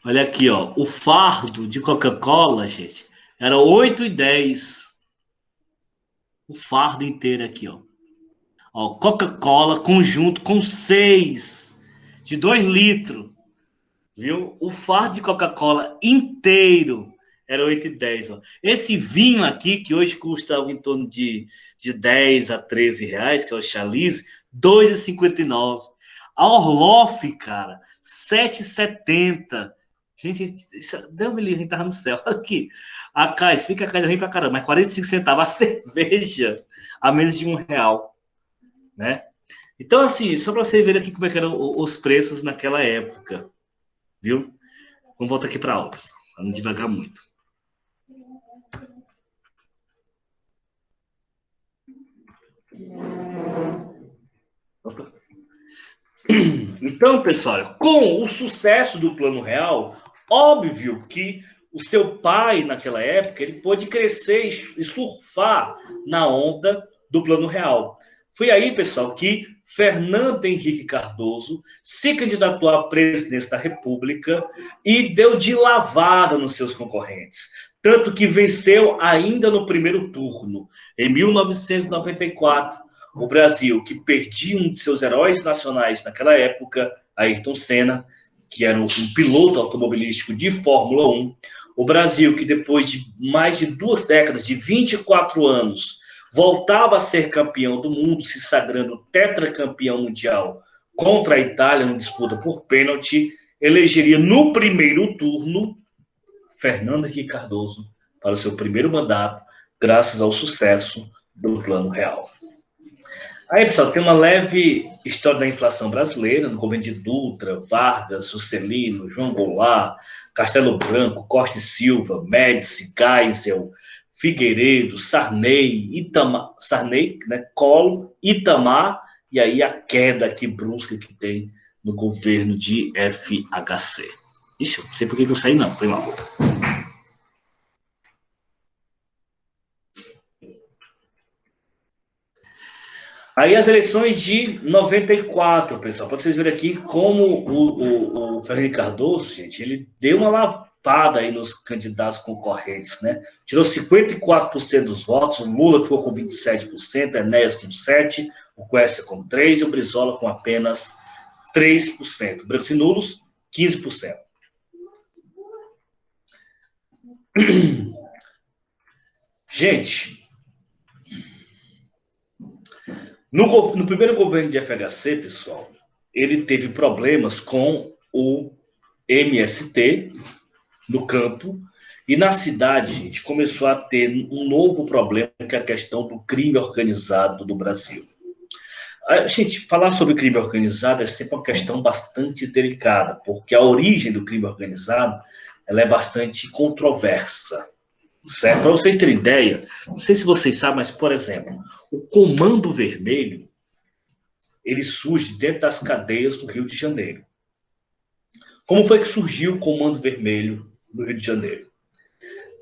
Olha aqui, ó. O fardo de Coca-Cola, gente, era 8,10. O fardo inteiro aqui, ó. Ó, Coca-Cola conjunto com 6 de 2 litros, viu? O fardo de Coca-Cola inteiro era 8,10. Ó. Esse vinho aqui, que hoje custa em torno de 10 a 13 reais, que é o Chalice, 2,59. A Orloff, cara, 7,70. Gente, Deus me livre, a gente tava no céu. Aqui, a Cais, fica a Cais ruim pra caramba, mas 45 centavos a cerveja a menos de R$ 1. Né? Então, assim, só para vocês verem aqui como é que eram os preços naquela época, viu? Vamos voltar aqui para a aula, pessoal, para não devagar muito. Opa. Então, pessoal, com o sucesso do Plano Real, óbvio que o seu pai, naquela época, ele pôde crescer e surfar na onda do Plano Real. Foi aí, pessoal, que Fernando Henrique Cardoso se candidatou à presidência da República e deu de lavada nos seus concorrentes. Tanto que venceu ainda no primeiro turno. Em 1994, o Brasil, que perdia um de seus heróis nacionais naquela época, Ayrton Senna, que era um piloto automobilístico de Fórmula 1. O Brasil, que depois de mais de 2 décadas, de 24 anos, voltava a ser campeão do mundo, se sagrando tetracampeão mundial contra a Itália, numa disputa por pênalti, elegeria no primeiro turno Fernando Henrique Cardoso para o seu primeiro mandato, graças ao sucesso do Plano Real. Aí, pessoal, tem uma leve história da inflação brasileira, no governo de Dutra, Vargas, Juscelino, João Goulart, Castelo Branco, Costa e Silva, Médici, Geisel, Figueiredo, Sarney, né, Collor, Itamar, e aí a queda aqui brusca que tem no governo de FHC. Ixi, não sei por que eu saí, não, foi mal. Aí as eleições de 94, pessoal, para vocês verem aqui como o Fernando Cardoso, gente, ele deu uma lapada aí nos candidatos concorrentes, né? Tirou 54% dos votos, o Lula ficou com 27%, Enéas com 7%, o Quércia com 3% e o Brizola com apenas 3%. Brancos e nulos, 15%. Gente, no primeiro governo de FHC, pessoal, ele teve problemas com o MST no campo, e na cidade, gente, começou a ter um novo problema, que é a questão do crime organizado do Brasil. Gente, falar sobre crime organizado é sempre uma questão bastante delicada, porque a origem do crime organizado ela é bastante controversa. Certo? Para vocês terem ideia, não sei se vocês sabem, mas, por exemplo, o Comando Vermelho, ele surge dentro das cadeias do Rio de Janeiro. Como foi que surgiu o Comando Vermelho no Rio de Janeiro?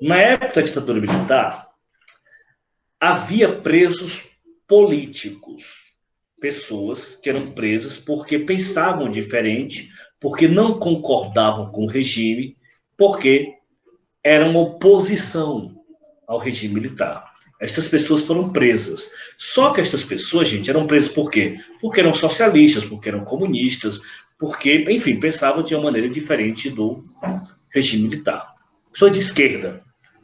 Na época da ditadura militar, havia presos políticos, pessoas que eram presas porque pensavam diferente, porque não concordavam com o regime, porque eram oposição ao regime militar. Essas pessoas foram presas. Só que essas pessoas, gente, eram presas por quê? Porque eram socialistas, porque eram comunistas, porque, enfim, pensavam de uma maneira diferente do regime militar. Pessoas de esquerda,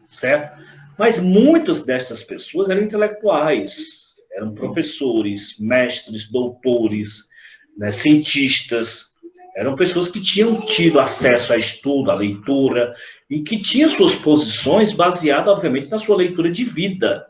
certo? Mas muitas dessas pessoas eram intelectuais, eram professores, mestres, doutores, né, cientistas, eram pessoas que tinham tido acesso a estudo, a leitura, e que tinham suas posições baseadas, obviamente, na sua leitura de vida.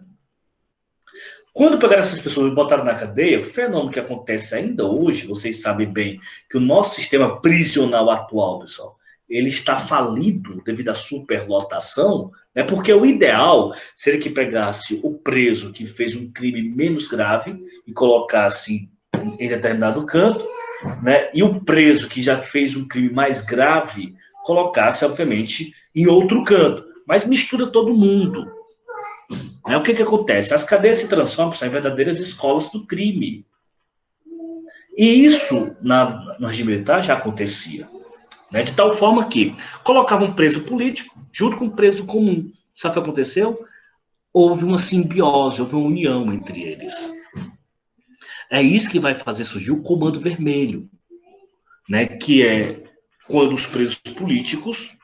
Quando pegaram essas pessoas e botaram na cadeia, o fenômeno que acontece ainda hoje, vocês sabem bem que o nosso sistema prisional atual, pessoal, ele está falido devido à superlotação, né? Porque o ideal seria que pegasse o preso que fez um crime menos grave e colocasse em determinado canto, né? E o preso que já fez um crime mais grave colocasse, obviamente, em outro canto. Mas mistura todo mundo. Né? O que acontece? As cadeias se transformam em verdadeiras escolas do crime. E isso, no regime militar, já acontecia. Né? De tal forma que colocava um preso político junto com um preso comum. Sabe o que aconteceu? Houve uma simbiose, houve uma união entre eles. É isso que vai fazer surgir o Comando Vermelho, né? Que é quando os presos políticos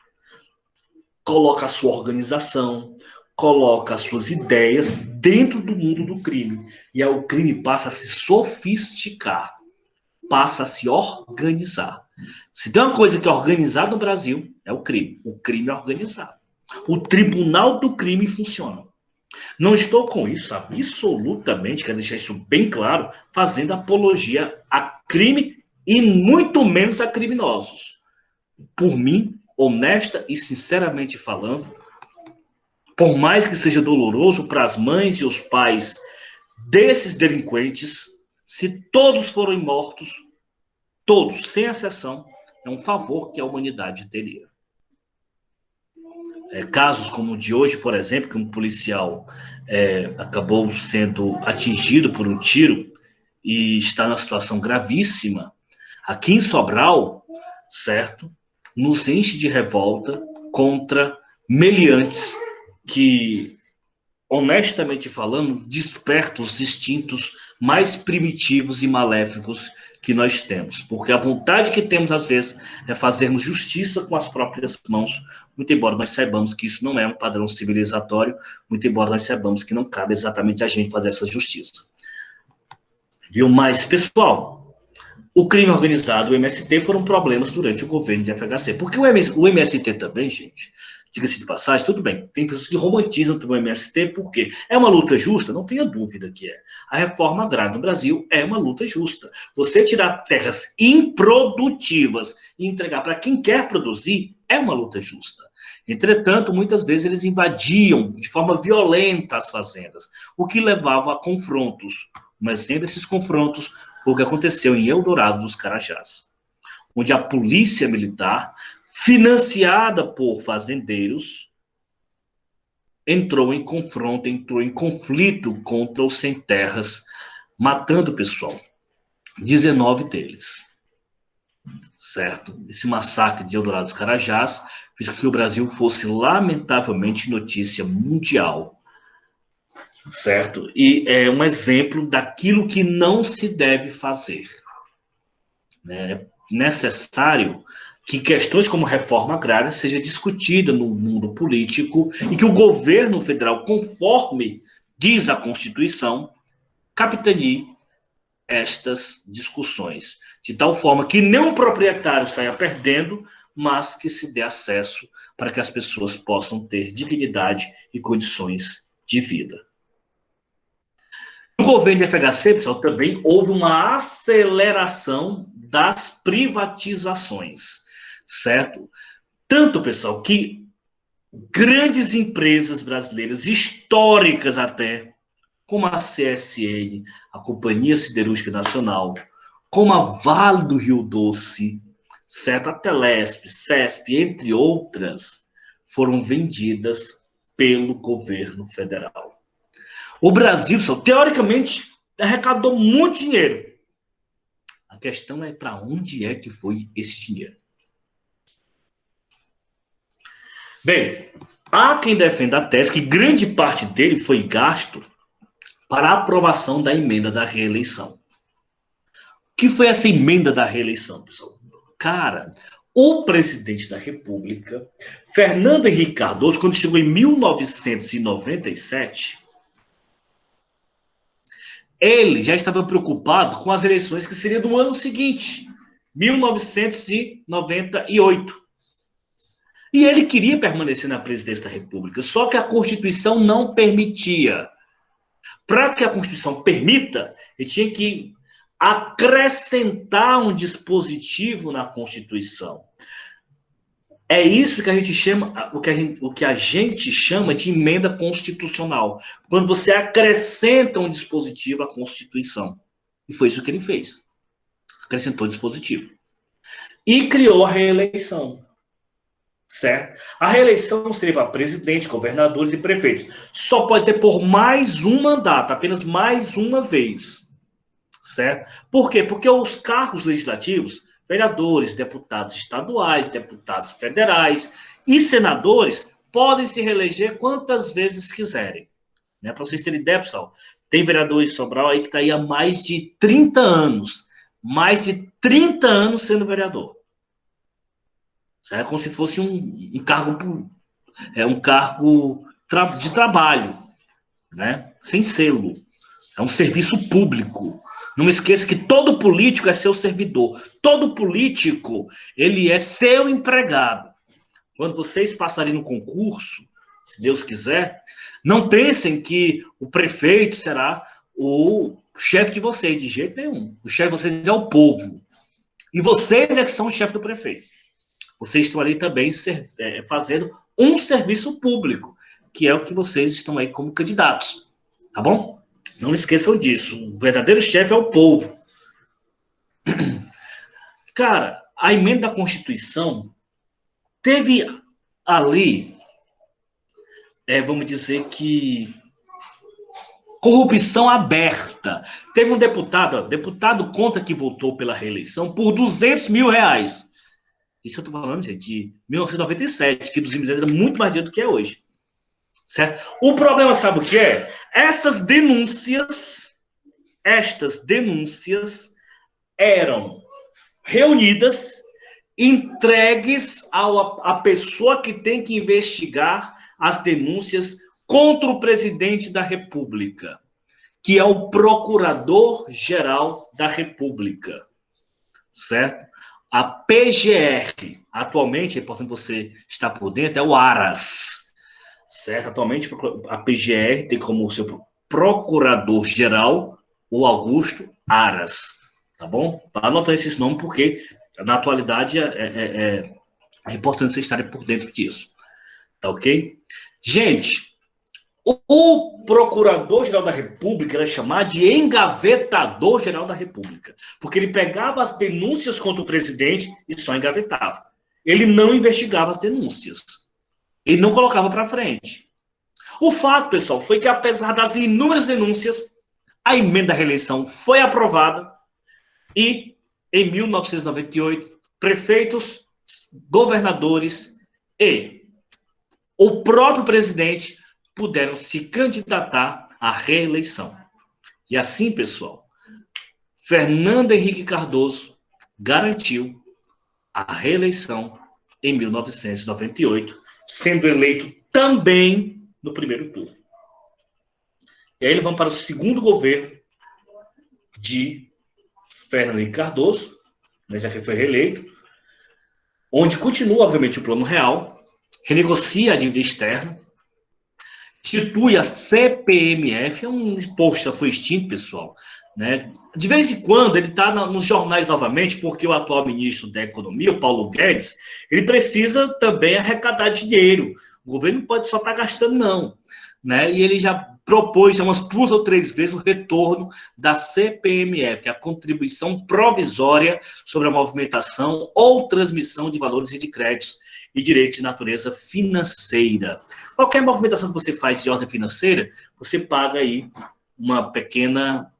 colocam a sua organização, colocam as suas ideias dentro do mundo do crime. E aí o crime passa a se sofisticar, passa a se organizar. Se tem uma coisa que é organizada no Brasil, é o crime. O crime é organizado. O tribunal do crime funciona. Não estou com isso, absolutamente, quero deixar isso bem claro, fazendo apologia a crime e muito menos a criminosos. Por mim, honesta e sinceramente falando, por mais que seja doloroso para as mães e os pais desses delinquentes, se todos forem mortos, todos, sem exceção, é um favor que a humanidade teria. Casos como o de hoje, por exemplo, que um policial acabou sendo atingido por um tiro e está numa situação gravíssima, aqui em Sobral, certo, nos enche de revolta contra meliantes que, honestamente falando, despertam os instintos mais primitivos e maléficos que nós temos. Porque a vontade que temos, às vezes, é fazermos justiça com as próprias mãos, muito embora nós saibamos que isso não é um padrão civilizatório, muito embora nós saibamos que não cabe exatamente a gente fazer essa justiça. Viu? Mas, pessoal, o crime organizado, o MST, foram problemas durante o governo de FHC. Porque o MST também, gente, diga-se de passagem, tudo bem, tem pessoas que romantizam o MST, porque é uma luta justa, não tenha dúvida que é. A reforma agrária no Brasil é uma luta justa. Você tirar terras improdutivas e entregar para quem quer produzir é uma luta justa. Entretanto, muitas vezes eles invadiam de forma violenta as fazendas, o que levava a confrontos. Mas sempre esses confrontos foi o que aconteceu em Eldorado dos Carajás, onde a polícia militar, financiada por fazendeiros, entrou em confronto, entrou em conflito contra os sem terras, matando o pessoal. 19 deles. Certo? Esse massacre de Eldorado dos Carajás fez com que o Brasil fosse, lamentavelmente, notícia mundial. Certo? E é um exemplo daquilo que não se deve fazer. É necessário que questões como reforma agrária seja discutida no mundo político e que o governo federal, conforme diz a Constituição, capitaneie estas discussões, de tal forma que nenhum proprietário saia perdendo, mas que se dê acesso para que as pessoas possam ter dignidade e condições de vida. No governo de FHC, pessoal, também houve uma aceleração das privatizações, certo? Tanto, pessoal, que grandes empresas brasileiras, históricas até, como a CSN, a Companhia Siderúrgica Nacional, como a Vale do Rio Doce, certo? A Telesp, CESP, entre outras, foram vendidas pelo governo federal. O Brasil, pessoal, teoricamente, arrecadou muito dinheiro. A questão é para onde é que foi esse dinheiro. Bem, há quem defenda a tese que grande parte dele foi gasto para a aprovação da emenda da reeleição. O que foi essa emenda da reeleição, pessoal? Cara, o presidente da República, Fernando Henrique Cardoso, quando chegou em 1997, ele já estava preocupado com as eleições que seriam do ano seguinte, 1998. E ele queria permanecer na presidência da República, só que a Constituição não permitia. Para que a Constituição permita, ele tinha que acrescentar um dispositivo na Constituição. É isso que a gente chama, o que a gente chama de emenda constitucional. Quando você acrescenta um dispositivo à Constituição. E foi isso que ele fez. Acrescentou o dispositivo. E criou a reeleição. Certo? A reeleição seria para presidente, governadores e prefeitos. Só pode ser por mais um mandato, apenas mais uma vez. Certo? Por quê? Porque os cargos legislativos, vereadores, deputados estaduais, deputados federais e senadores podem se reeleger quantas vezes quiserem. Né? Para vocês terem ideia, pessoal, tem vereador em Sobral aí que está aí há mais de 30 anos. Mais de 30 anos sendo vereador. É como se fosse um cargo de trabalho, né? Sem selo. É um serviço público. Não esqueça que todo político é seu servidor. Todo político, ele é seu empregado. Quando vocês passarem no concurso, se Deus quiser, não pensem que o prefeito será o chefe de vocês, de jeito nenhum. O chefe de vocês é o povo. E vocês é que são o chefe do prefeito. Vocês estão ali também fazendo um serviço público, que é o que vocês estão aí como candidatos, tá bom? Não esqueçam disso, o verdadeiro chefe é o povo. Cara, a emenda da Constituição teve ali, vamos dizer que, corrupção aberta. Teve um deputado conta que votou pela reeleição por R$200 mil. Isso eu tô falando, gente, de 1997, que 200 mil era muito mais dinheiro do que é hoje. Certo? O problema, sabe o que é? Estas denúncias eram reunidas, entregues à pessoa que tem que investigar as denúncias contra o presidente da República, que é o Procurador-Geral da República. Certo? A PGR, atualmente, é importante você estar por dentro, é o Aras. Certo? Atualmente, a PGR tem como seu procurador-geral o Augusto Aras. Tá bom? Anota esses nomes, porque na atualidade é importante vocês estarem por dentro disso. Tá ok? Gente, o Procurador-Geral da República era chamado de Engavetador-Geral da República, porque ele pegava as denúncias contra o presidente e só engavetava. Ele não investigava as denúncias. Ele não colocava para frente. O fato, pessoal, foi que apesar das inúmeras denúncias, a emenda da reeleição foi aprovada e, em 1998, prefeitos, governadores e o próprio presidente puderam se candidatar à reeleição. E assim, pessoal, Fernando Henrique Cardoso garantiu à reeleição em 1998, sendo eleito também no primeiro turno. E aí ele vai para o segundo governo de Fernando Henrique Cardoso, né, já que foi reeleito, onde continua, obviamente, o Plano Real, renegocia a dívida externa, institui a CPMF, é um imposto que já foi extinto, pessoal, né? De vez em quando ele está nos jornais novamente, porque o atual ministro da Economia, o Paulo Guedes, ele precisa também arrecadar dinheiro. O governo não pode só estar gastando, não, né? E ele já propôs já umas 2 ou 3 vezes o retorno da CPMF, que é a contribuição provisória sobre a movimentação ou transmissão de valores e de créditos e direitos de natureza financeira. Qualquer movimentação que você faz de ordem financeira, você paga aí uma pequena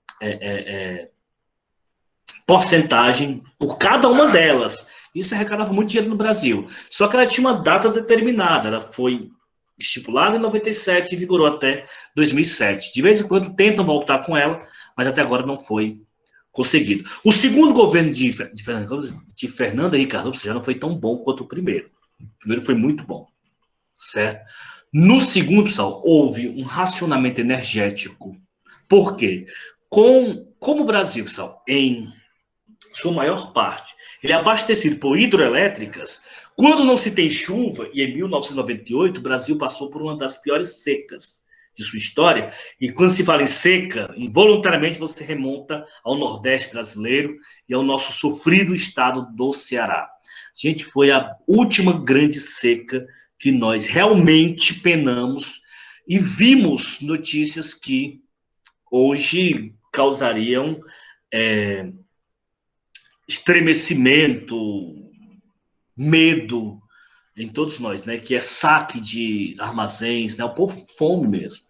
porcentagem por cada uma delas. Isso arrecadava muito dinheiro no Brasil. Só que ela tinha uma data determinada, ela foi estipulada em 97 e vigorou até 2007. De vez em quando tentam voltar com ela, mas até agora não foi conseguido. O segundo governo de Fernando Henrique Cardoso já não foi tão bom quanto o primeiro. O primeiro foi muito bom, certo? No segundo, pessoal, houve um racionamento energético. Por quê? Como o Brasil, pessoal, em sua maior parte, ele é abastecido por hidroelétricas, quando não se tem chuva, e em 1998 o Brasil passou por uma das piores secas de sua história, e quando se fala em seca, involuntariamente você remonta ao Nordeste brasileiro e ao nosso sofrido estado do Ceará. Gente, foi a última grande seca que nós realmente penamos e vimos notícias que hoje causariam estremecimento, medo em todos nós, né? Que é saque de armazéns, né? O povo com fome mesmo,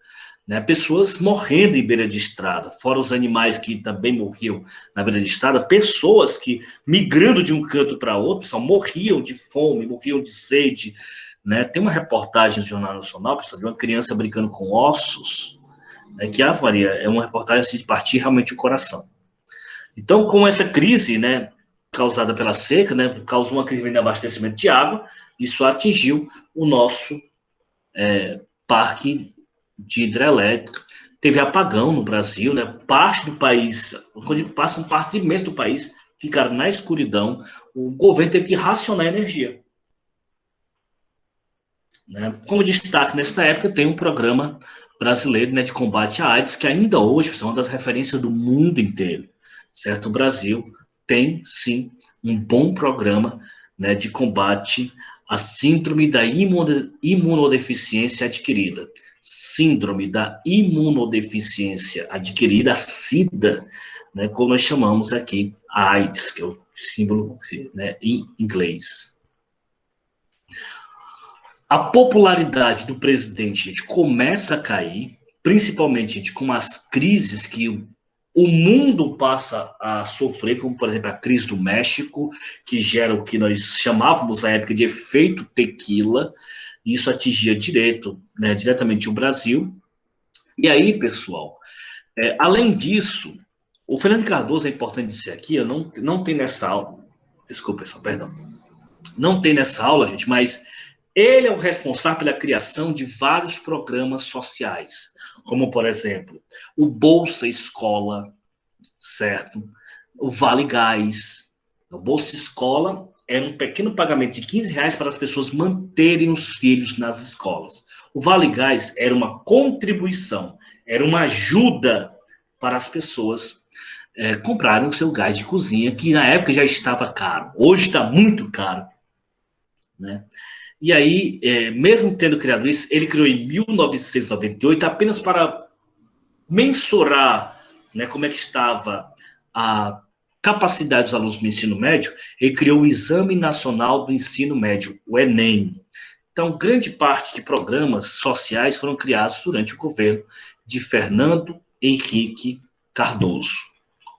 né? Pessoas morrendo em beira de estrada, fora os animais que também morriam na beira de estrada, pessoas que, migrando de um canto para outro, pessoal, morriam de fome, morriam de sede, né? Tem uma reportagem no Jornal Nacional, pessoal, de uma criança brincando com ossos, né? Que, Maria, é uma reportagem assim, de partir realmente o coração. Então, com essa crise, né, causada pela seca, né, causou uma crise de abastecimento de água, isso atingiu o nosso parque de hidrelétrica. Teve apagão no Brasil, né, parte do país, quando passam partes imensas do país, ficaram na escuridão, o governo teve que racionar a energia. Né? Como destaque nessa época, tem um programa brasileiro, né, de combate à AIDS, que ainda hoje é uma das referências do mundo inteiro. Certo? O Brasil tem, sim, um bom programa, né, de combate à síndrome da imunodeficiência adquirida. Síndrome da imunodeficiência adquirida, a SIDA, né, como nós chamamos aqui, a AIDS, que é o símbolo, né, em inglês. A popularidade do presidente, gente, começa a cair, principalmente, gente, com as crises que o mundo passa a sofrer, como, por exemplo, a crise do México, que gera o que nós chamávamos na época de efeito tequila, e isso atingia diretamente o Brasil. E aí, pessoal, além disso, o Fernando Cardoso, é importante dizer aqui, não tem nessa aula, desculpa, pessoal, perdão, não tem nessa aula, gente, mas ele é o responsável pela criação de vários programas sociais, como, por exemplo, o Bolsa Escola, certo? O Vale Gás. O Bolsa Escola era um pequeno pagamento de R$15 para as pessoas manterem os filhos nas escolas. O Vale Gás era uma contribuição, era uma ajuda para as pessoas comprarem o seu gás de cozinha, que na época já estava caro. Hoje está muito caro, né? E aí, mesmo tendo criado isso, ele criou em 1998 apenas para mensurar, né, como é que estava a capacidade dos alunos do ensino médio. Ele criou o Exame Nacional do Ensino Médio, o Enem. Então, grande parte de programas sociais foram criados durante o governo de Fernando Henrique Cardoso,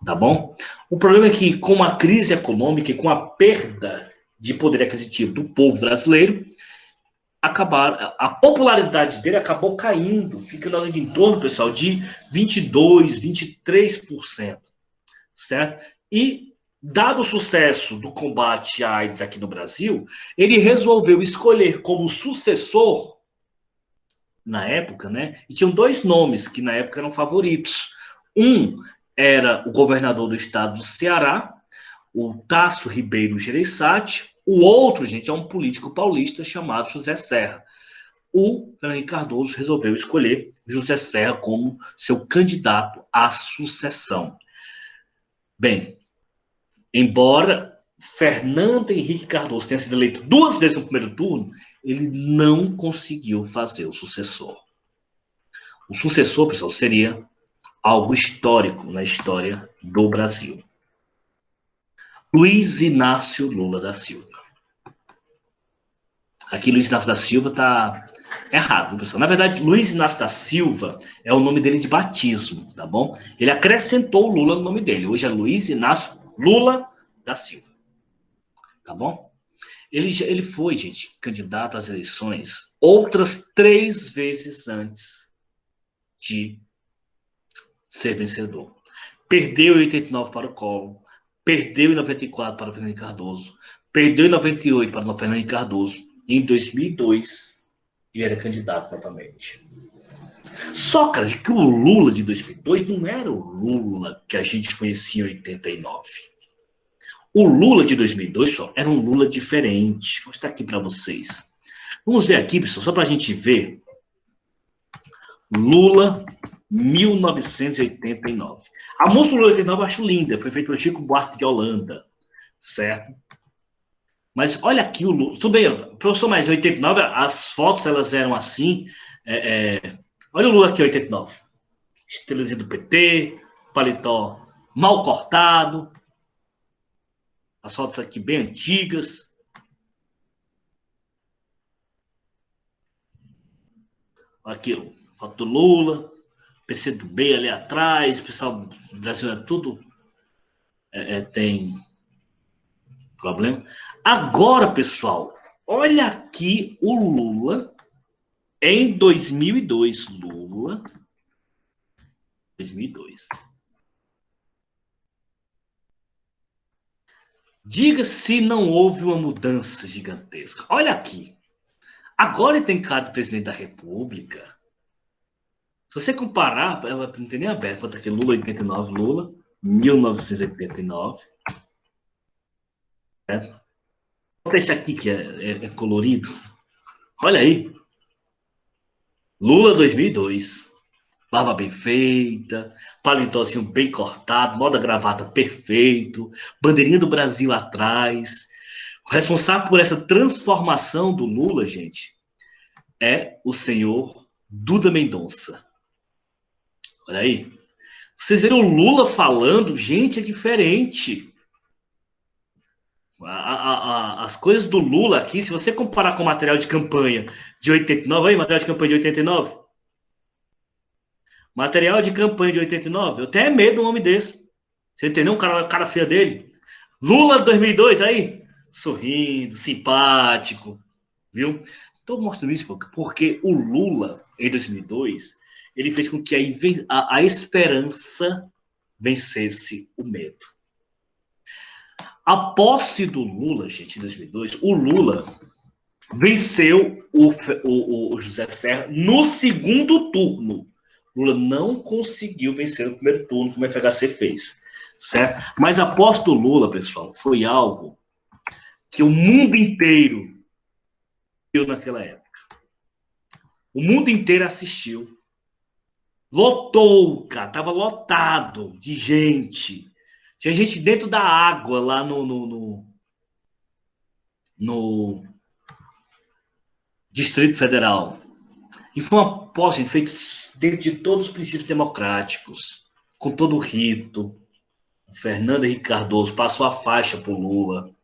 tá bom? O problema é que, com a crise econômica e com a perda de poder aquisitivo do povo brasileiro, a popularidade dele acabou caindo, ficando em torno, pessoal, de 22%, 23%, certo? E dado o sucesso do combate à AIDS aqui no Brasil, ele resolveu escolher como sucessor, na época, né? E tinham dois nomes que na época eram favoritos. Um era o governador do estado do Ceará, o Tasso Ribeiro Gereissati. O outro, gente, é um político paulista chamado José Serra. O Fernando Henrique Cardoso resolveu escolher José Serra como seu candidato à sucessão. Bem, embora Fernando Henrique Cardoso tenha sido eleito 2 vezes no primeiro turno, ele não conseguiu fazer o sucessor. O sucessor, pessoal, seria algo histórico na história do Brasil. Luiz Inácio Lula da Silva. Aqui, Luiz Inácio da Silva está errado, pessoal. Na verdade, Luiz Inácio da Silva é o nome dele de batismo, tá bom? Ele acrescentou o Lula no nome dele. Hoje é Luiz Inácio Lula da Silva. Tá bom? Ele foi, gente, candidato às eleições outras 3 vezes antes de ser vencedor. Perdeu em 89 para o Collor, perdeu em 94 para o Fernando Cardoso, perdeu em 98 para o Fernando Cardoso, e em 2002 ele era candidato novamente. Só, cara, que o Lula de 2002 não era o Lula que a gente conhecia em 89. O Lula de 2002 só era um Lula diferente. Vou mostrar aqui para vocês. Vamos ver aqui, pessoal, só para a gente ver. Lula 1989. A música do Lula 89 eu acho linda. Foi feita pelo Chico Buarque de Holanda. Certo? Mas olha aqui o Lula. Tudo bem, professor, mas em 89 as fotos elas eram assim. Olha o Lula aqui, 89. Estrelinha do PT, paletó mal cortado. As fotos aqui bem antigas. Aqui, foto do Lula. PCdoB ali atrás. O pessoal do Brasil é tudo. Tem problema. Agora, pessoal, olha aqui o Lula em 2002. Lula 2002. Diga se não houve uma mudança gigantesca. Olha aqui. Agora ele tem cara de presidente da República. Se você comparar, não tem nem aberto. Bota aqui Lula 89, Lula 1989. Certo? Bota esse aqui que é colorido. Olha aí. Lula 2002. Barba bem feita, paletózinho bem cortado, moda gravata perfeito, bandeirinha do Brasil atrás. O responsável por essa transformação do Lula, gente, é o senhor Duda Mendonça. Olha aí. Vocês viram o Lula falando? Gente, é diferente. As coisas do Lula aqui, se você comparar com o material de campanha de 89, aí, material de campanha de 89, material de campanha de 89, eu tenho medo de um homem desse. Você entendeu? Cara feia dele. Lula 2002, aí, sorrindo, simpático, viu? Estou mostrando isso porque o Lula, em 2002, ele fez com que a esperança vencesse o medo. A posse do Lula, gente, em 2002, o Lula venceu o José Serra no segundo turno. Lula não conseguiu vencer o primeiro turno, como o FHC fez, certo? Mas a posse do Lula, pessoal, foi algo que o mundo inteiro viu naquela época. O mundo inteiro assistiu. Lotou, cara, tava lotado de gente. Tinha gente dentro da água lá no Distrito Federal. E foi uma posse feita dentro de todos os princípios democráticos, com todo o rito. O Fernando Henrique Cardoso passou a faixa para o Lula,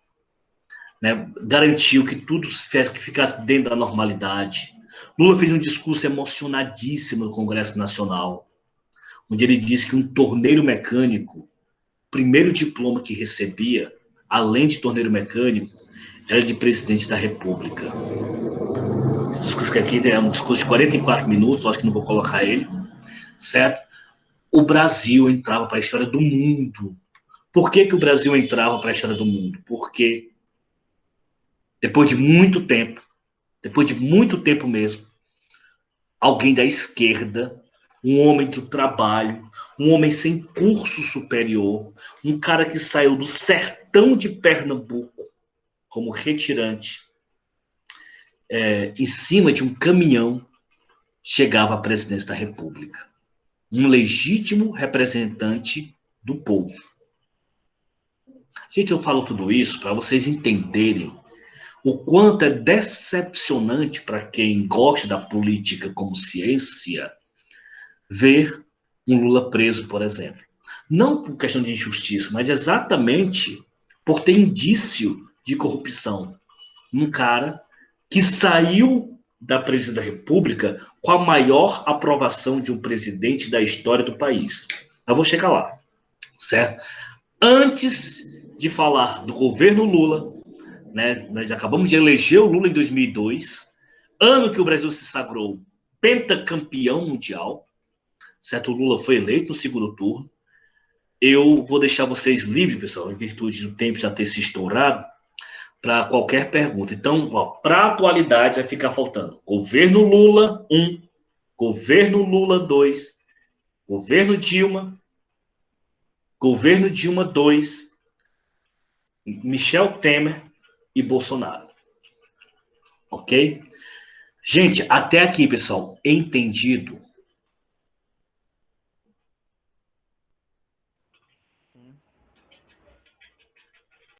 né? Garantiu que tudo ficasse dentro da normalidade. Lula fez um discurso emocionadíssimo no Congresso Nacional, onde ele disse que um torneiro mecânico, o primeiro diploma que recebia, além de torneiro mecânico, era de presidente da República. Esse discurso aqui é um discurso de 44 minutos, acho que não vou colocar ele, certo? O Brasil entrava para a história do mundo Por que que o Brasil entrava para a história do mundo? Porque depois de muito tempo mesmo, alguém da esquerda, um homem do trabalho, um homem sem curso superior, um cara que saiu do sertão de Pernambuco como retirante, em cima de um caminhão, chegava à presidência da República. Um legítimo representante do povo. Gente, eu falo tudo isso para vocês entenderem o quanto é decepcionante para quem gosta da política como ciência ver um Lula preso, por exemplo. Não por questão de injustiça, mas exatamente por ter indício de corrupção. Um cara que saiu da presidência da República com a maior aprovação de um presidente da história do país. Eu vou chegar lá, certo? Antes de falar do governo Lula, né, nós acabamos de eleger o Lula em 2002, ano que o Brasil se sagrou pentacampeão mundial, certo? O Lula foi eleito no segundo turno. Eu vou deixar vocês livres, pessoal, em virtude do tempo já ter se estourado, para qualquer pergunta. Então, para a atualidade vai ficar faltando governo Lula 1, governo Lula 2, governo Dilma 2, Michel Temer e Bolsonaro. Ok? Gente, até aqui, pessoal, entendido?